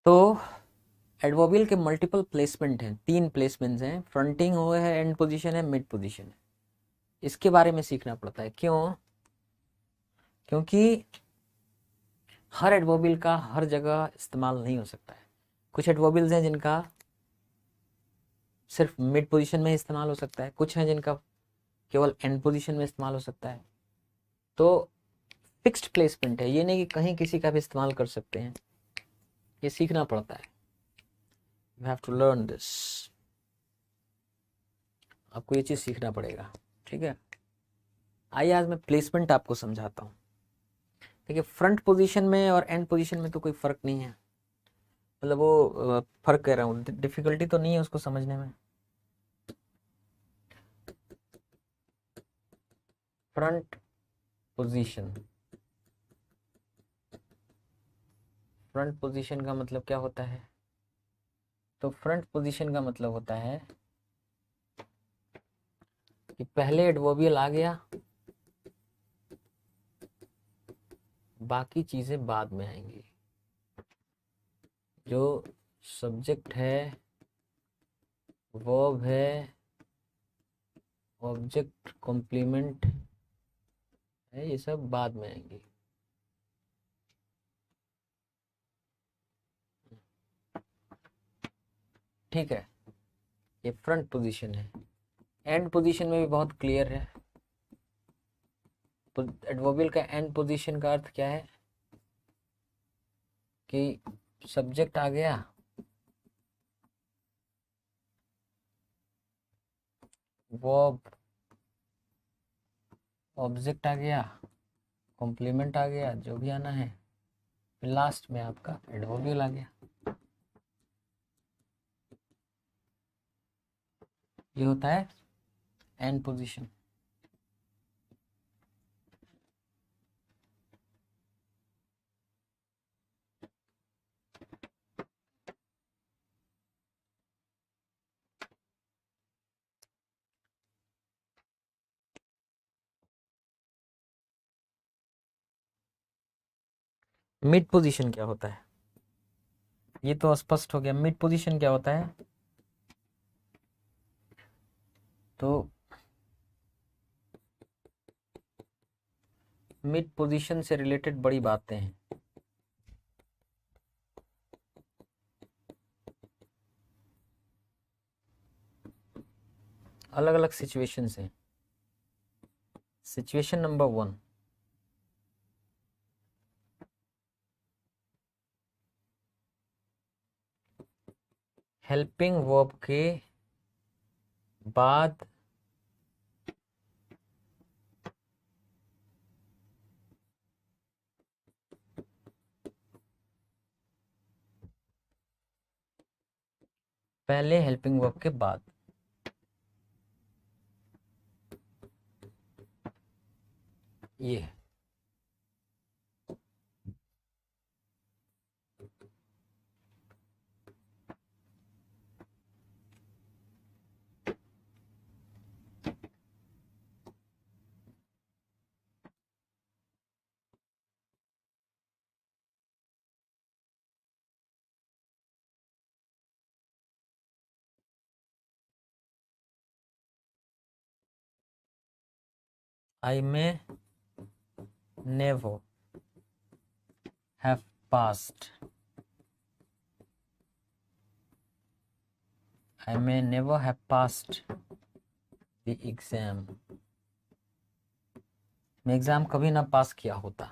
तो एडवर्बियल के मल्टीपल प्लेसमेंट हैं, 3 प्लेसमेंट्स हैं, फ्रंटिंग हुए है, एंड पोजीशन है, मिड पोजीशन है। इसके बारे में सीखना पड़ता है। क्यों? क्योंकि हर एडवर्बियल का हर जगह इस्तेमाल नहीं हो सकता है। कुछ एडवर्बियल्स हैं जिनका सिर्फ मिड पोजीशन में इस्तेमाल हो सकता है, कुछ हैं जिनका केवल एंड पोजीशन में इस्तेमाल हो सकता है। तो फिक्स्ड प्लेसमेंट है, ये नहीं कि कहीं किसी का भी इस्तेमाल कर सकते हैं। ये सीखना पड़ता है। You have to learn this। आपको ये चीज़ सीखना पड़ेगा, ठीक है। आइए आज मैं प्लेसमेंट आपको समझाता हूँ। देखिए फ्रंट पोजीशन में और एंड पोजीशन में तो कोई फ़र्क नहीं है, मतलब वो फ़र्क कह रहा हूँ, डिफ़िकल्टी तो नहीं है उसको समझने में। फ्रंट पोजीशन, फ्रंट पोजीशन का मतलब क्या होता है? तो फ्रंट पोजीशन का मतलब होता है कि पहले एडवर्बियल आ गया, बाकी चीज़ें बाद में आएंगी। जो सब्जेक्ट है, वर्ब है, ऑब्जेक्ट कॉम्प्लीमेंट है, ये सब बाद में आएंगी। ठीक है, ये फ्रंट पोजीशन है। एंड पोजीशन में भी बहुत क्लियर है। एडवर्बियल का एंड पोजीशन का अर्थ क्या है कि सब्जेक्ट आ गया, वर्ब, ऑब्जेक्ट आ गया, कॉम्प्लीमेंट आ गया, जो भी आना है, फिर लास्ट में आपका एडवर्बियल आ गया। ये होता है एंड पोजीशन। मिड पोजीशन क्या होता है? ये तो स्पष्ट हो गया। मिड पोजीशन क्या होता है? तो मिड पोजीशन से रिलेटेड बड़ी बातें हैं। अलग अलग सिचुएशंस हैं। सिचुएशन नंबर 1, हेल्पिंग वर्ब के बाद पहले हेल्पिंग वर्ब के बाद। ये है। I may never have passed. I may never have passed the exam. मैं एग्जाम कभी ना पास किया होता।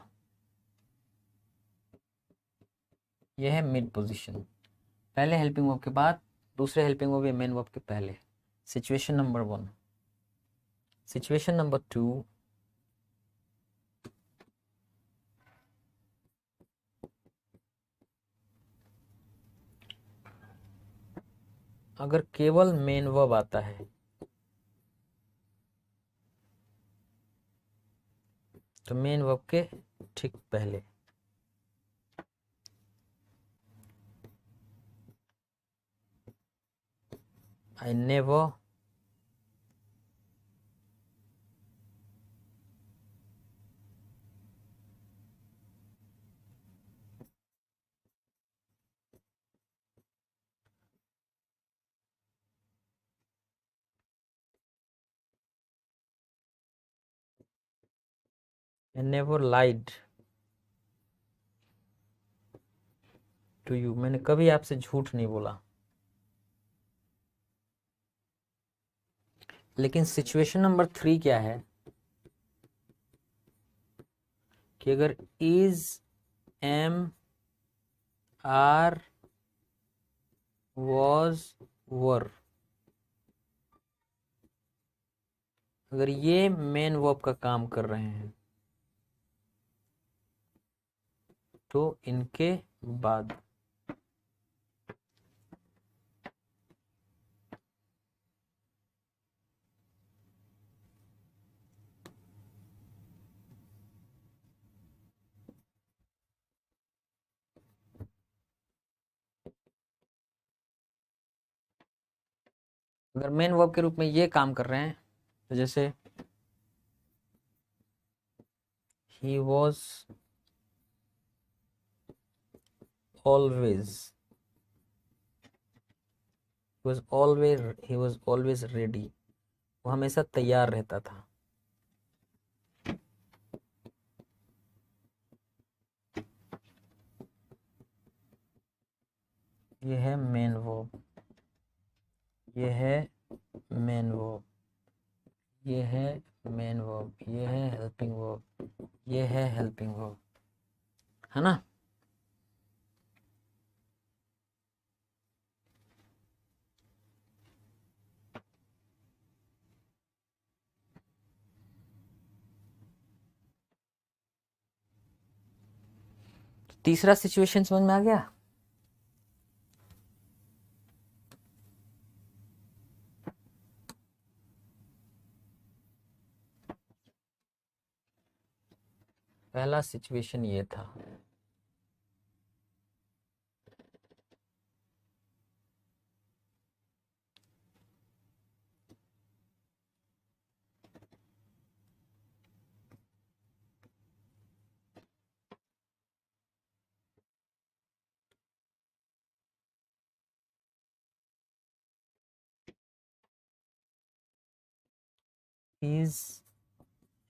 यह है मिड पोजीशन, पहले हेल्पिंग वर्ब के बाद, दूसरे हेल्पिंग वर्ब या मेन वर्ब के पहले। Situation number 1। सिचुएशन नंबर 2, अगर केवल मेन वर्ब आता है तो मेन वर्ब के ठीक पहले। I never lied to you. मैंने कभी आपसे झूठ नहीं बोला। लेकिन सिचुएशन नंबर 3 क्या है कि अगर इज, एम, आर, वॉज, वर, अगर ये मेन वर्ब का काम कर रहे हैं तो इनके बाद अगर मेन वर्ब के रूप में ये काम कर रहे हैं तो जैसे he was always, he was always ready, वो हमेशा तैयार रहता था। ये है मेन वर्ब, ये है मेन वर्ब, ये है मेन वर्ब, ये है हेल्पिंग वर्ब, ये है हेल्पिंग वर्ब, है ना। तीसरा सिचुएशन समझ में आ गया। पहला सिचुएशन ये था, is,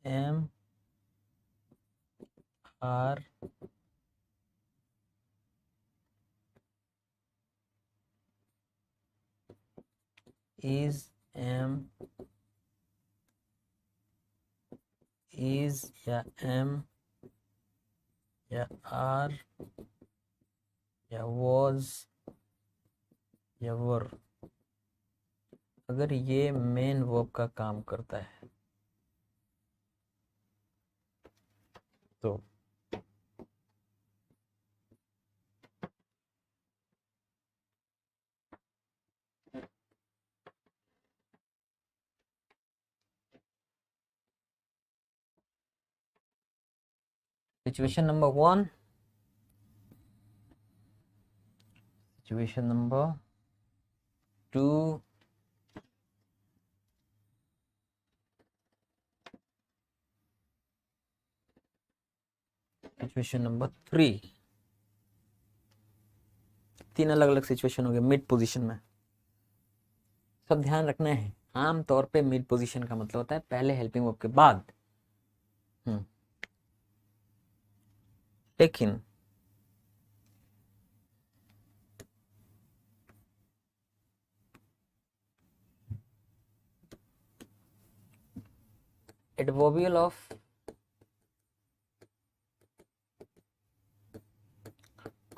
am, are, is, am, is या एम या आर या वॉज या वर, अगर ये मेन वर्ब का काम करता है तो situation number 1, situation number 2, situation number 3, 3 अलग अलग सिचुएशन हो गए मिड पोजीशन में। सब ध्यान रखना है, आम तौर पे मिड पोजीशन का मतलब होता है पहले हेल्पिंग वर्ब के बाद। लेकिन एडवर्बियल ऑफ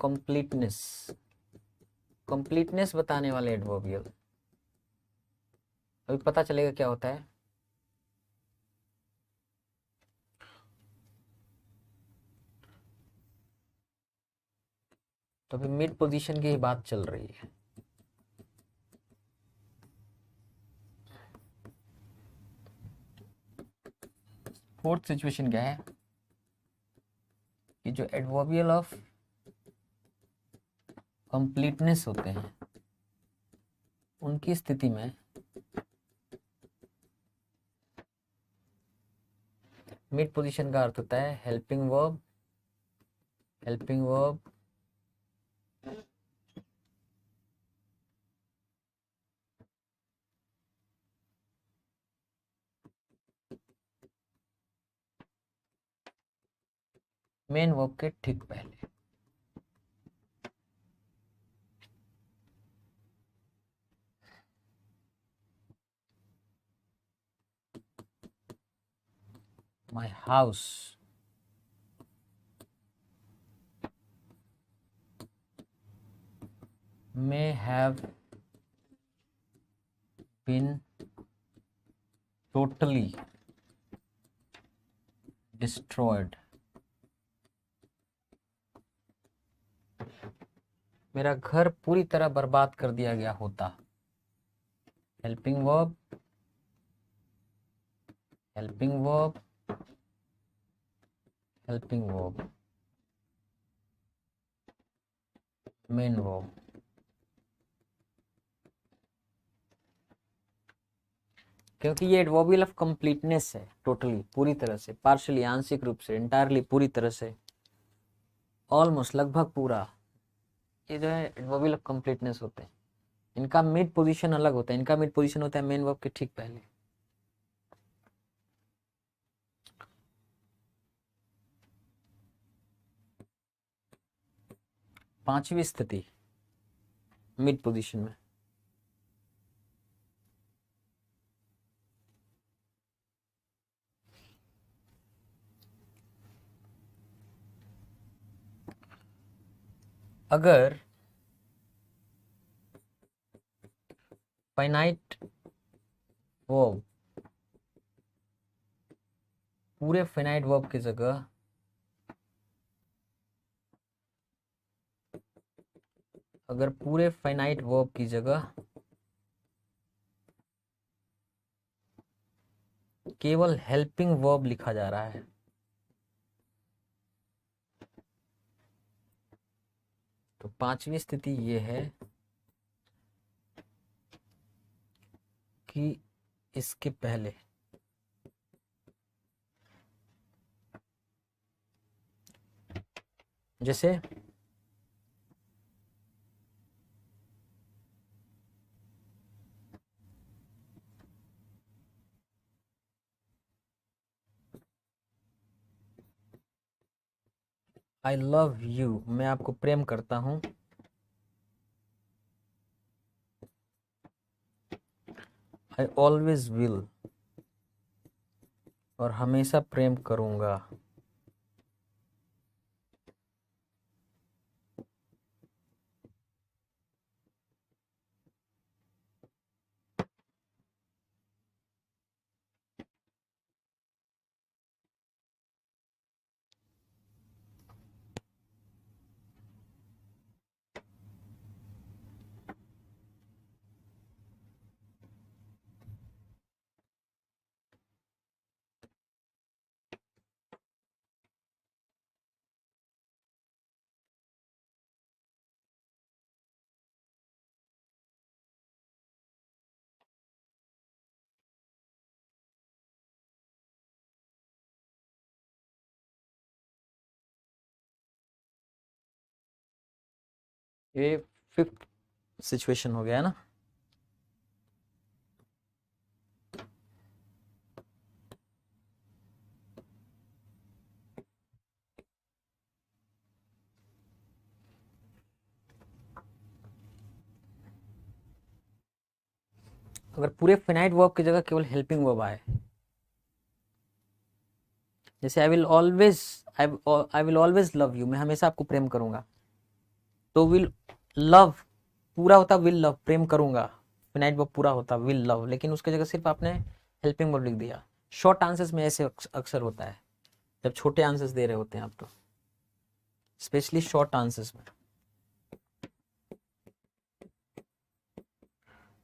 कंप्लीटनेस, कंप्लीटनेस बताने वाले एडवर्बियल, अभी पता चलेगा क्या होता है। तो अभी मिड पोजीशन की ही बात चल रही है। फोर्थ सिचुएशन क्या है कि जो एडवर्बियल ऑफ कंप्लीटनेस होते हैं उनकी स्थिति में मिड पोजीशन का अर्थ होता है helping verb, helping verb main verb के ठीक पहले। My house may have been totally destroyed, मेरा घर पूरी तरह बर्बाद कर दिया गया होता। Helping verb, helping verb, helping verb, main verb. क्योंकि ये एडवर्बियल ऑफ कंप्लीटनेस है, टोटली पूरी तरह से, पार्शियली आंशिक रूप से, इंटायरली पूरी तरह से, ऑलमोस्ट लगभग पूरा, ये जो है एडवर्बियल ऑफ कंप्लीटनेस होते हैं। इनका मिड पोजीशन अलग होता है, इनका मिड पोजीशन होता है मेन वर्ब के ठीक पहले। पांचवी स्थिति मिड पोजीशन में, अगर फाइनाइट वर्ब पूरे फाइनाइट वर्ब की जगह अगर पूरे फाइनाइट वर्ब की जगह केवल हेल्पिंग वर्ब लिखा जा रहा है तो पांचवी स्थिति ये है कि इसके पहले जैसे आई लव यू, मैं आपको प्रेम करता हूं, आई ऑलवेज विल, और हमेशा प्रेम करूंगा। ये फिफ्थ सिचुएशन हो गया है ना। अगर पूरे फिनाइट वर्ब की जगह केवल हेल्पिंग वर्ब आए, जैसे I will always love you, मैं हमेशा आपको प्रेम करूंगा, तो विल लव पूरा होता विल लव, प्रेम करूंगा, फिनाइट वर्ब पूरा होता विल लव, लेकिन उसकी जगह सिर्फ आपने हेल्पिंग वर्ब लिख दिया। शॉर्ट आंसर्स में ऐसे अक्सर होता है, जब छोटे आंसर्स दे रहे होते हैं आप, तो स्पेशली शॉर्ट आंसर्स में।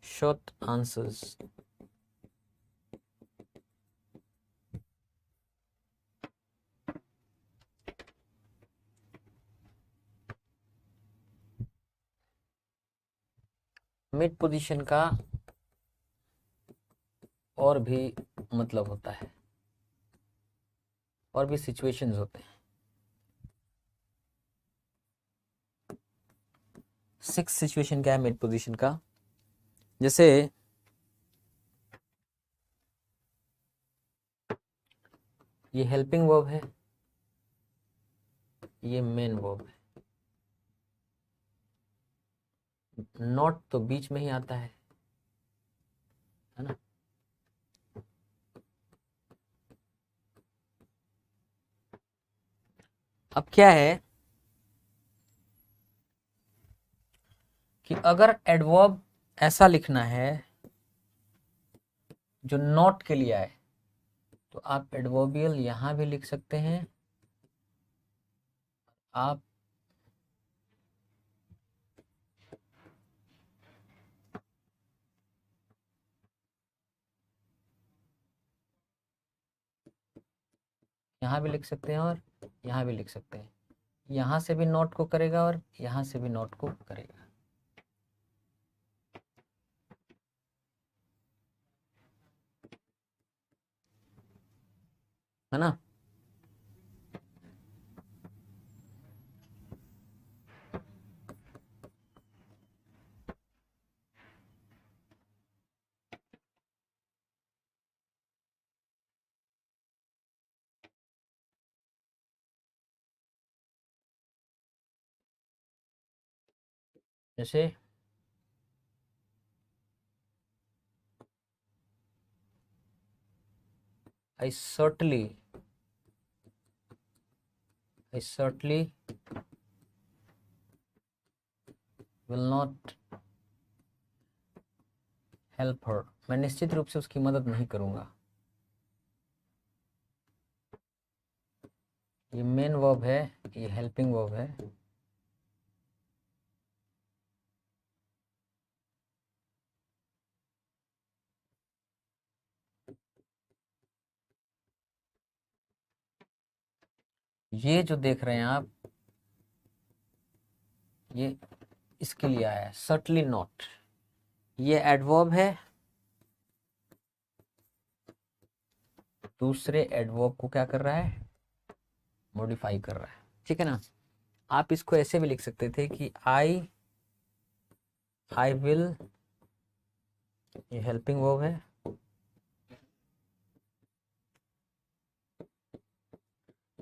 शॉर्ट आंसर्स मिड पोजीशन का और भी मतलब होता है, और भी सिचुएशंस होते हैं। 6 सिचुएशन क्या है मिड पोजीशन का, जैसे ये हेल्पिंग वर्ब है, ये मेन वर्ब है, नॉट तो बीच में ही आता है ना। अब क्या है कि अगर एडवर्ब ऐसा लिखना है जो नॉट के लिए आए, तो आप एडवर्बियल यहां भी लिख सकते हैं, आप यहां भी लिख सकते हैं और यहां भी लिख सकते हैं। यहां से भी नॉट को करेगा और यहां से भी नॉट को करेगा, है ना। जैसे आई certainly will not help her, मैं निश्चित रूप से उसकी मदद नहीं करूंगा। ये मेन वर्ब है, ये हेल्पिंग वर्ब है, ये जो देख रहे हैं आप, ये इसके लिए आया है सर्टली नॉट, ये एडवर्ब है, दूसरे एडवर्ब को क्या कर रहा है, मॉडिफाई कर रहा है, ठीक है ना। आप इसको ऐसे भी लिख सकते थे कि आई विल, ये हेल्पिंग वर्ब है,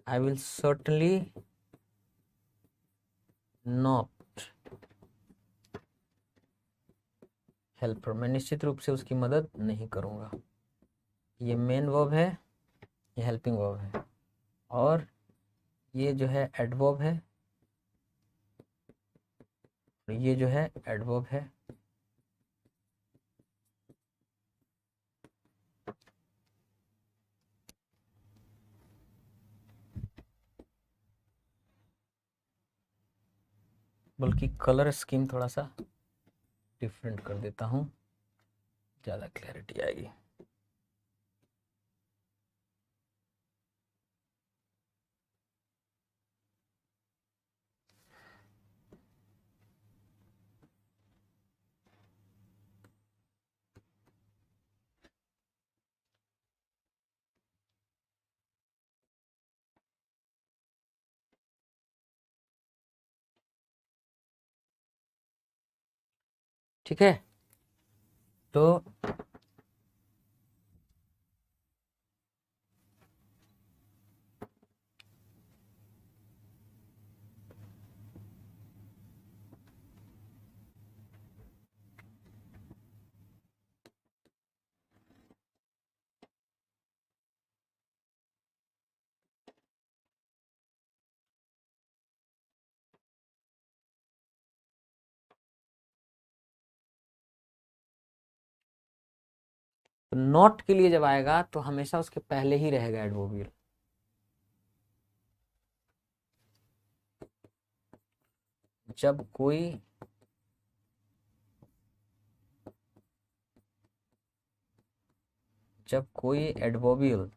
I will certainly not help her, मैं निश्चित रूप से उसकी मदद नहीं करूंगा। ये मेन वर्ब है, ये हेल्पिंग वर्ब है, और ये जो है एडवर्ब है, और ये जो है एडवर्ब है। बल्कि कलर स्कीम थोड़ा सा डिफरेंट कर देता हूँ, ज़्यादा क्लैरिटी आएगी। ठीक है, तो नॉट के लिए जब आएगा तो हमेशा उसके पहले ही रहेगा एडवर्बियल। जब कोई एडवर्बियल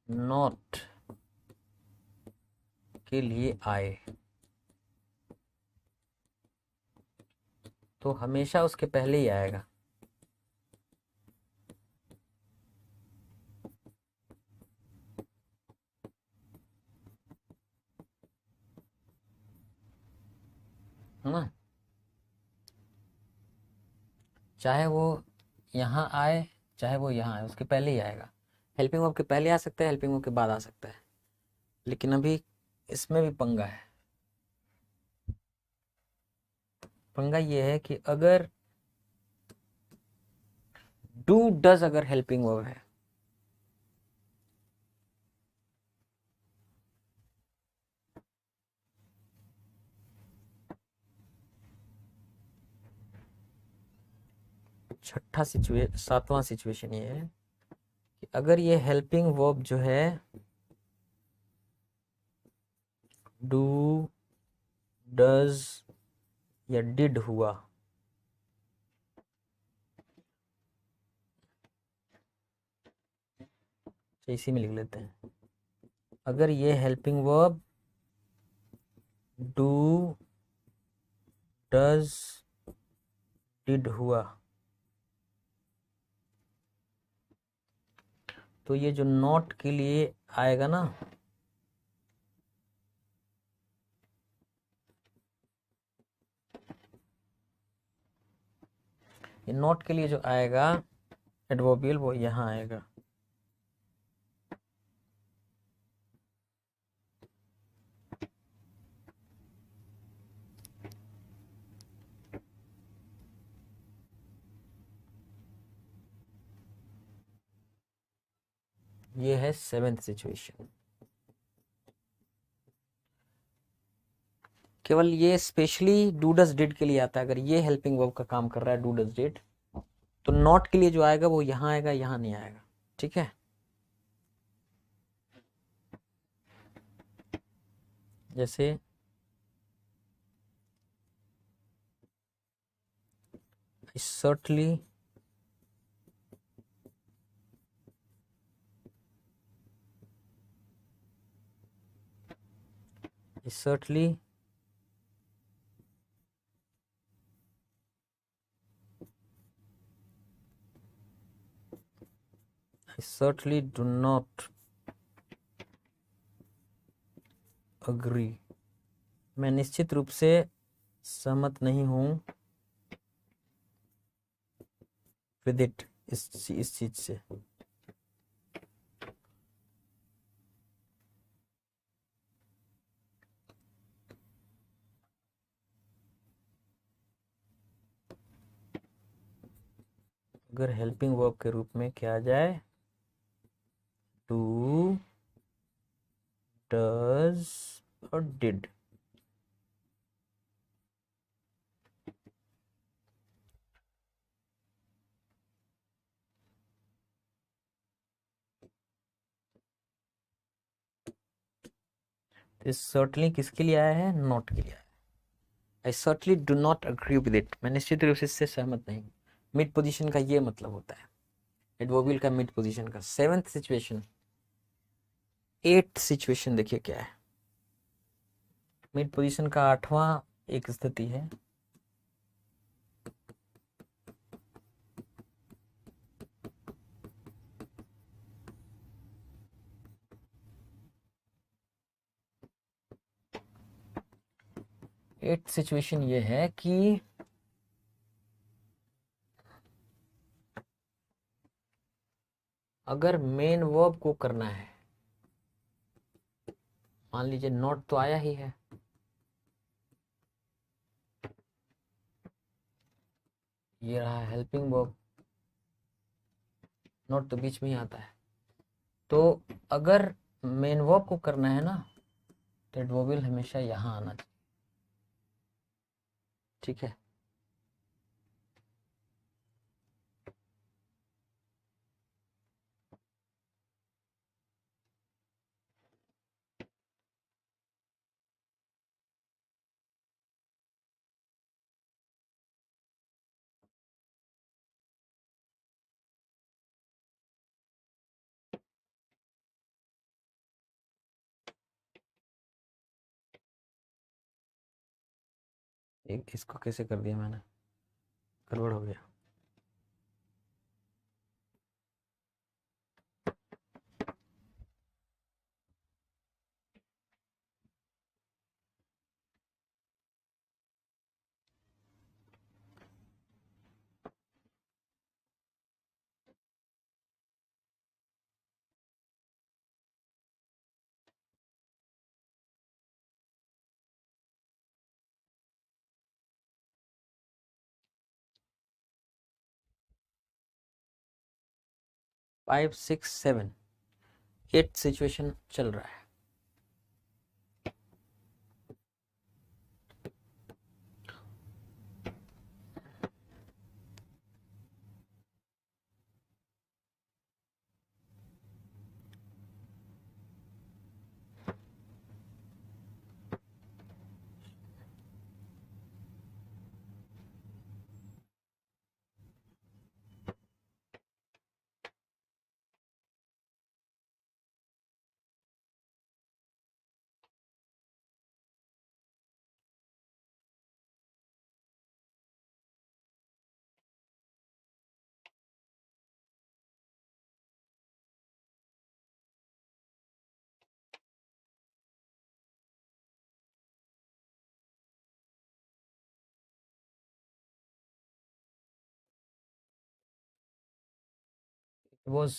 नॉट के लिए आए तो हमेशा उसके पहले ही आएगा। है ना, चाहे वो यहाँ आए चाहे वो यहाँ आए, उसके पहले ही आएगा। हेल्पिंग वर्ब के पहले आ सकता है, हेल्पिंग वर्ब के बाद आ सकता है, लेकिन अभी इसमें भी पंगा है। पंगा ये है कि अगर डू डज अगर हेल्पिंग वर्ब है सातवां सिचुएशन ये है कि अगर ये हेल्पिंग वर्ब जो है डू डज या डिड हुआ, तो इसी में लिख लेते हैं। अगर ये helping verb do does did हुआ तो ये जो नॉट के लिए आएगा ना, ये नॉट के लिए जो आएगा एडवर्बियल वो यहाँ आएगा। ये है सेवेंथ सिचुएशन। केवल ये स्पेशली डू डज डिड के लिए आता है। अगर ये हेल्पिंग वर्ब का काम कर रहा है डू डज डिड, तो नॉट के लिए जो आएगा वो यहाँ आएगा, यहाँ नहीं आएगा। ठीक है, जैसे certainly certainly I certainly do not agree, मैं निश्चित रूप से सहमत नहीं हूं विद इट, इस चीज से। अगर हेल्पिंग वर्ब के रूप में क्या आ जाए, डू, डज और डिड। इस सर्टनली किसके लिए आया है, नॉट के लिए आया है। आई certainly do not agree with it, मैं निश्चित रूप से इससे सहमत नहीं। मिड पोजीशन का ये मतलब होता है, एडवर्बियल का मिड पोजीशन का। सेवेंथ सिचुएशन, एट सिचुएशन देखिए क्या है। मिड पोजीशन का आठवां एक स्थिति है। एट सिचुएशन ये है कि अगर मेन वर्ब को करना है, मान लीजिए नॉट तो आया ही है, ये रहा हेल्पिंग वर्ब, नॉट तो बीच में ही आता है। तो अगर मेन वर्ब को करना है ना, तो एडवर्बियल हमेशा यहां आना चाहिए। ठीक है, एक इसको कैसे कर दिया मैंने, गड़बड़ हो गया। Five six seven, eight situation चल रहा है। It was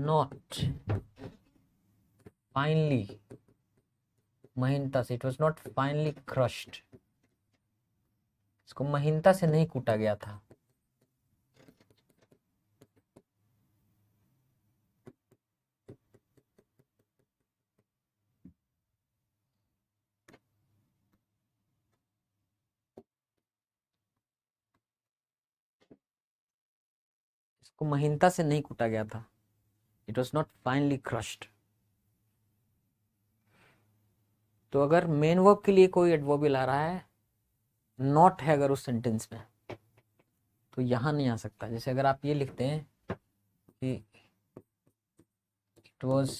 not finally महीनता से, it was not finally crushed, इसको महीनता से नहीं कूटा गया था। इसको महीनता से नहीं कूटा गया था, it was not finally crushed. तो अगर मेन वर्ब के लिए कोई एडवर्बियल आ रहा है, नॉट है अगर उस सेंटेंस में, तो यहां नहीं आ सकता। जैसे अगर आप ये लिखते हैं कि it was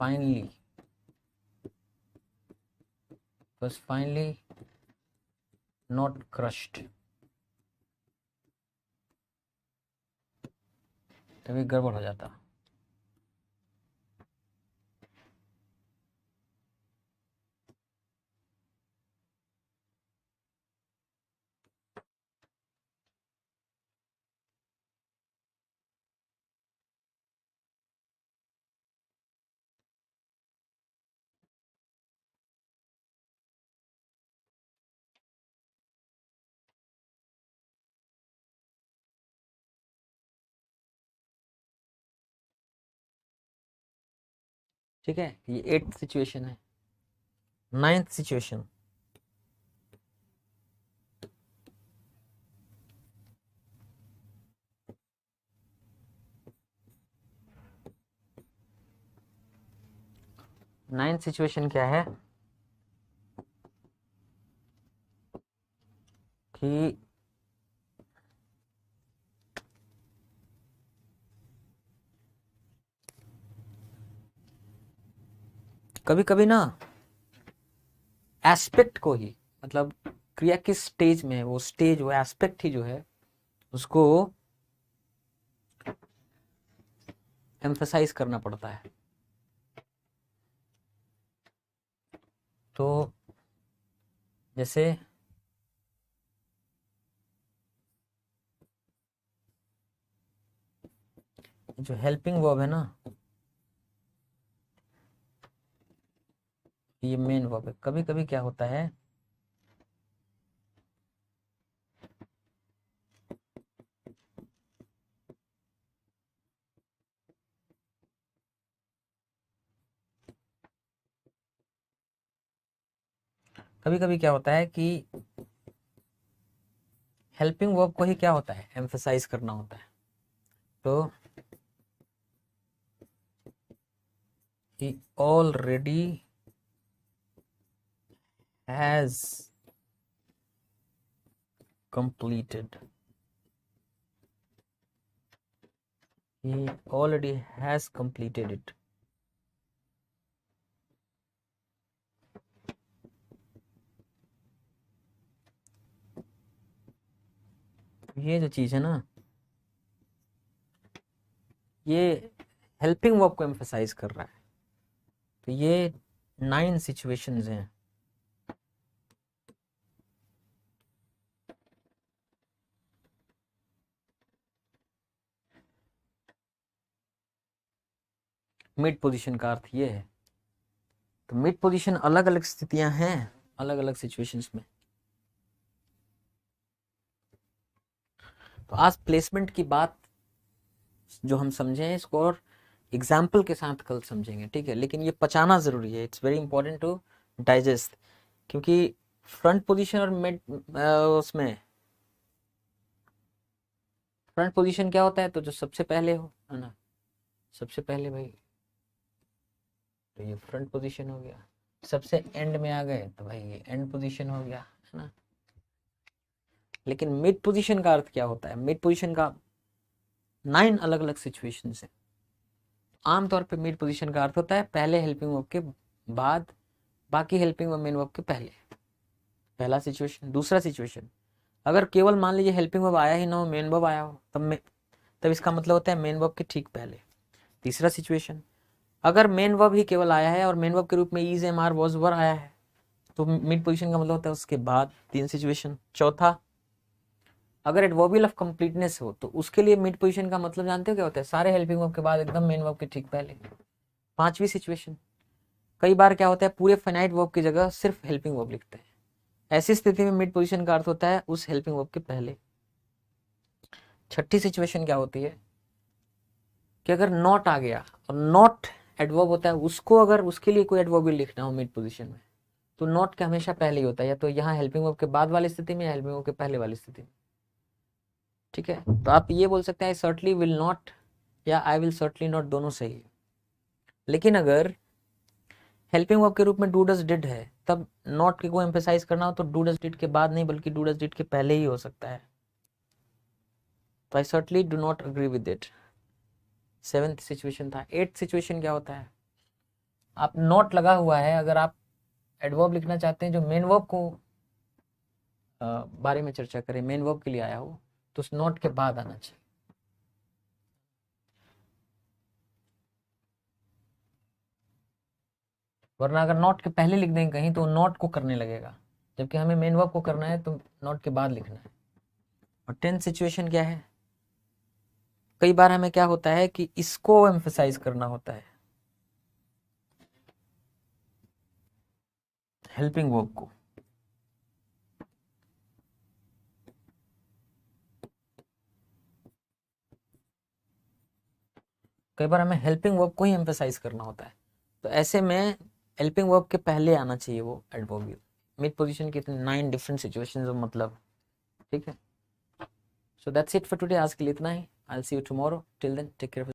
finally, was finally not crushed, तभी गड़बड़ हो जाता। ठीक है, ये 8th सिचुएशन है। 9th सिचुएशन, क्या है कि कभी कभी ना एस्पेक्ट को ही, मतलब क्रिया किस स्टेज में है, वो स्टेज, वो एस्पेक्ट ही जो है उसको एम्फसाइज करना पड़ता है। तो जैसे जो हेल्पिंग वर्ब है ना, ये मेन वर्ब है। कभी कभी क्या होता है, कभी कभी क्या होता है कि हेल्पिंग वर्ब को ही क्या होता है, एम्फसाइज करना होता है। तो he already has completed, he already has completed it। ये जो चीज है ना, ये हेल्पिंग वर्ब को एम्फसाइज कर रहा है। तो ये 9 सिचुएशंस हैं। मिड पोजीशन का अर्थ ये है। तो मिड पोजीशन अलग अलग स्थितियां हैं अलग अलग सिचुएशंस में। तो आज प्लेसमेंट की बात जो हम समझे इसको और एग्जाम्पल के साथ कल समझेंगे, ठीक है। लेकिन ये पचाना जरूरी है, it's very important to digest, क्योंकि फ्रंट पोजीशन और मिड उसमें फ्रंट पोजीशन क्या होता है, तो जो सबसे पहले हो, है ना, सबसे पहले भाई, तो ये फ्रंट पोजीशन हो गया। सबसे एंड में आ गए तो भाई ये एंड पोजीशन हो गया, है ना। लेकिन मिड पोजीशन का अर्थ क्या होता है, मिड पोजीशन का 9 अलग अलग सिचुएशन है। आमतौर पे मिड पोजीशन का अर्थ होता है पहले हेल्पिंग वर्ब के बाद बाकी हेल्पिंग वर्ब मेन वर्ब के पहले। पहला सिचुएशन। दूसरा सिचुएशन, अगर केवल मान लीजिए हेल्पिंग वर्ब आया ही ना हो, मेन वर्ब आया हो, तब इसका मतलब होता है मेन वर्ब के ठीक पहले। तीसरा सिचुएशन, अगर मेन वर्ब ही केवल आया है और मेन वर्ब के रूप में इज, एम, आर, वॉज, वर आया है, तो मिड पोजीशन का मतलब होता है उसके बाद। 3 सिचुएशन। चौथा, अगर एडवर्बियल ऑफ कंप्लीटनेस हो तो उसके लिए मिड पोजीशन का मतलब जानते हो क्या होता है, सारे हेल्पिंग वर्ब के बाद एकदम मेन वर्ब के ठीक पहले। 5वीं सिचुएशन, कई बार क्या होता है पूरे फाइनाइट वर्ब की जगह सिर्फ हेल्पिंग वर्ब लिखते हैं, ऐसी स्थिति में मिड पोजीशन का अर्थ होता है उस हेल्पिंग वर्ब के पहले। 6ठी सिचुएशन क्या होती है कि अगर नॉट आ गया, और नॉट एडवर्ब होता है, उसको अगर उसके लिए कोई एडवर्बियल लिखना हो मिड पोजीशन में, तो नॉट का हमेशा पहले ही होता है, या तो यहाँ हेल्पिंग वर्ब के बाद वाली स्थिति में या हेल्पिंग वर्ब के पहले वाली स्थिति में, ठीक है। तो आप ये बोल सकते हैं आई सर्टली विल नॉट या आई विल सर्टली नॉट, दोनों सही है। लेकिन अगर हेल्पिंग वर्ब के रूप में डू डज डिड है, तब नॉट के को एम्फेसाइज करना हो तो डू डज डिड के बाद नहीं बल्कि डू डज डिड के पहले ही हो सकता है। तो आई certainly do not agree with it. 7th situation था। 8th सिचुएशन क्या होता है, आप नॉट लगा हुआ है, अगर आप एडवर्ब लिखना चाहते हैं जो मेन वर्ब को बारे में चर्चा करें, मेन वर्ब के लिए आया हो, तो उस नॉट के बाद आना चाहिए। वरना अगर नॉट के पहले लिख देंगे कहीं तो नॉट को करने लगेगा, जबकि हमें मेन वर्ब को करना है तो नॉट के बाद लिखना है। और 10th सिचुएशन क्या है, कई बार हमें क्या होता है कि इसको एम्फसाइज करना होता है, हेल्पिंग वर्ब को। कई बार हमें हेल्पिंग वर्ब को ही एम्फसाइज करना होता है। तो ऐसे में हेल्पिंग वर्ब के पहले आना चाहिए वो एडवर्बियल। मिड पोजीशन की 9 डिफरेंट सिचुएशंस मतलब, ठीक है। So that's it for today, आज के लिए इतना ही। I will see you tomorrow, till then take care.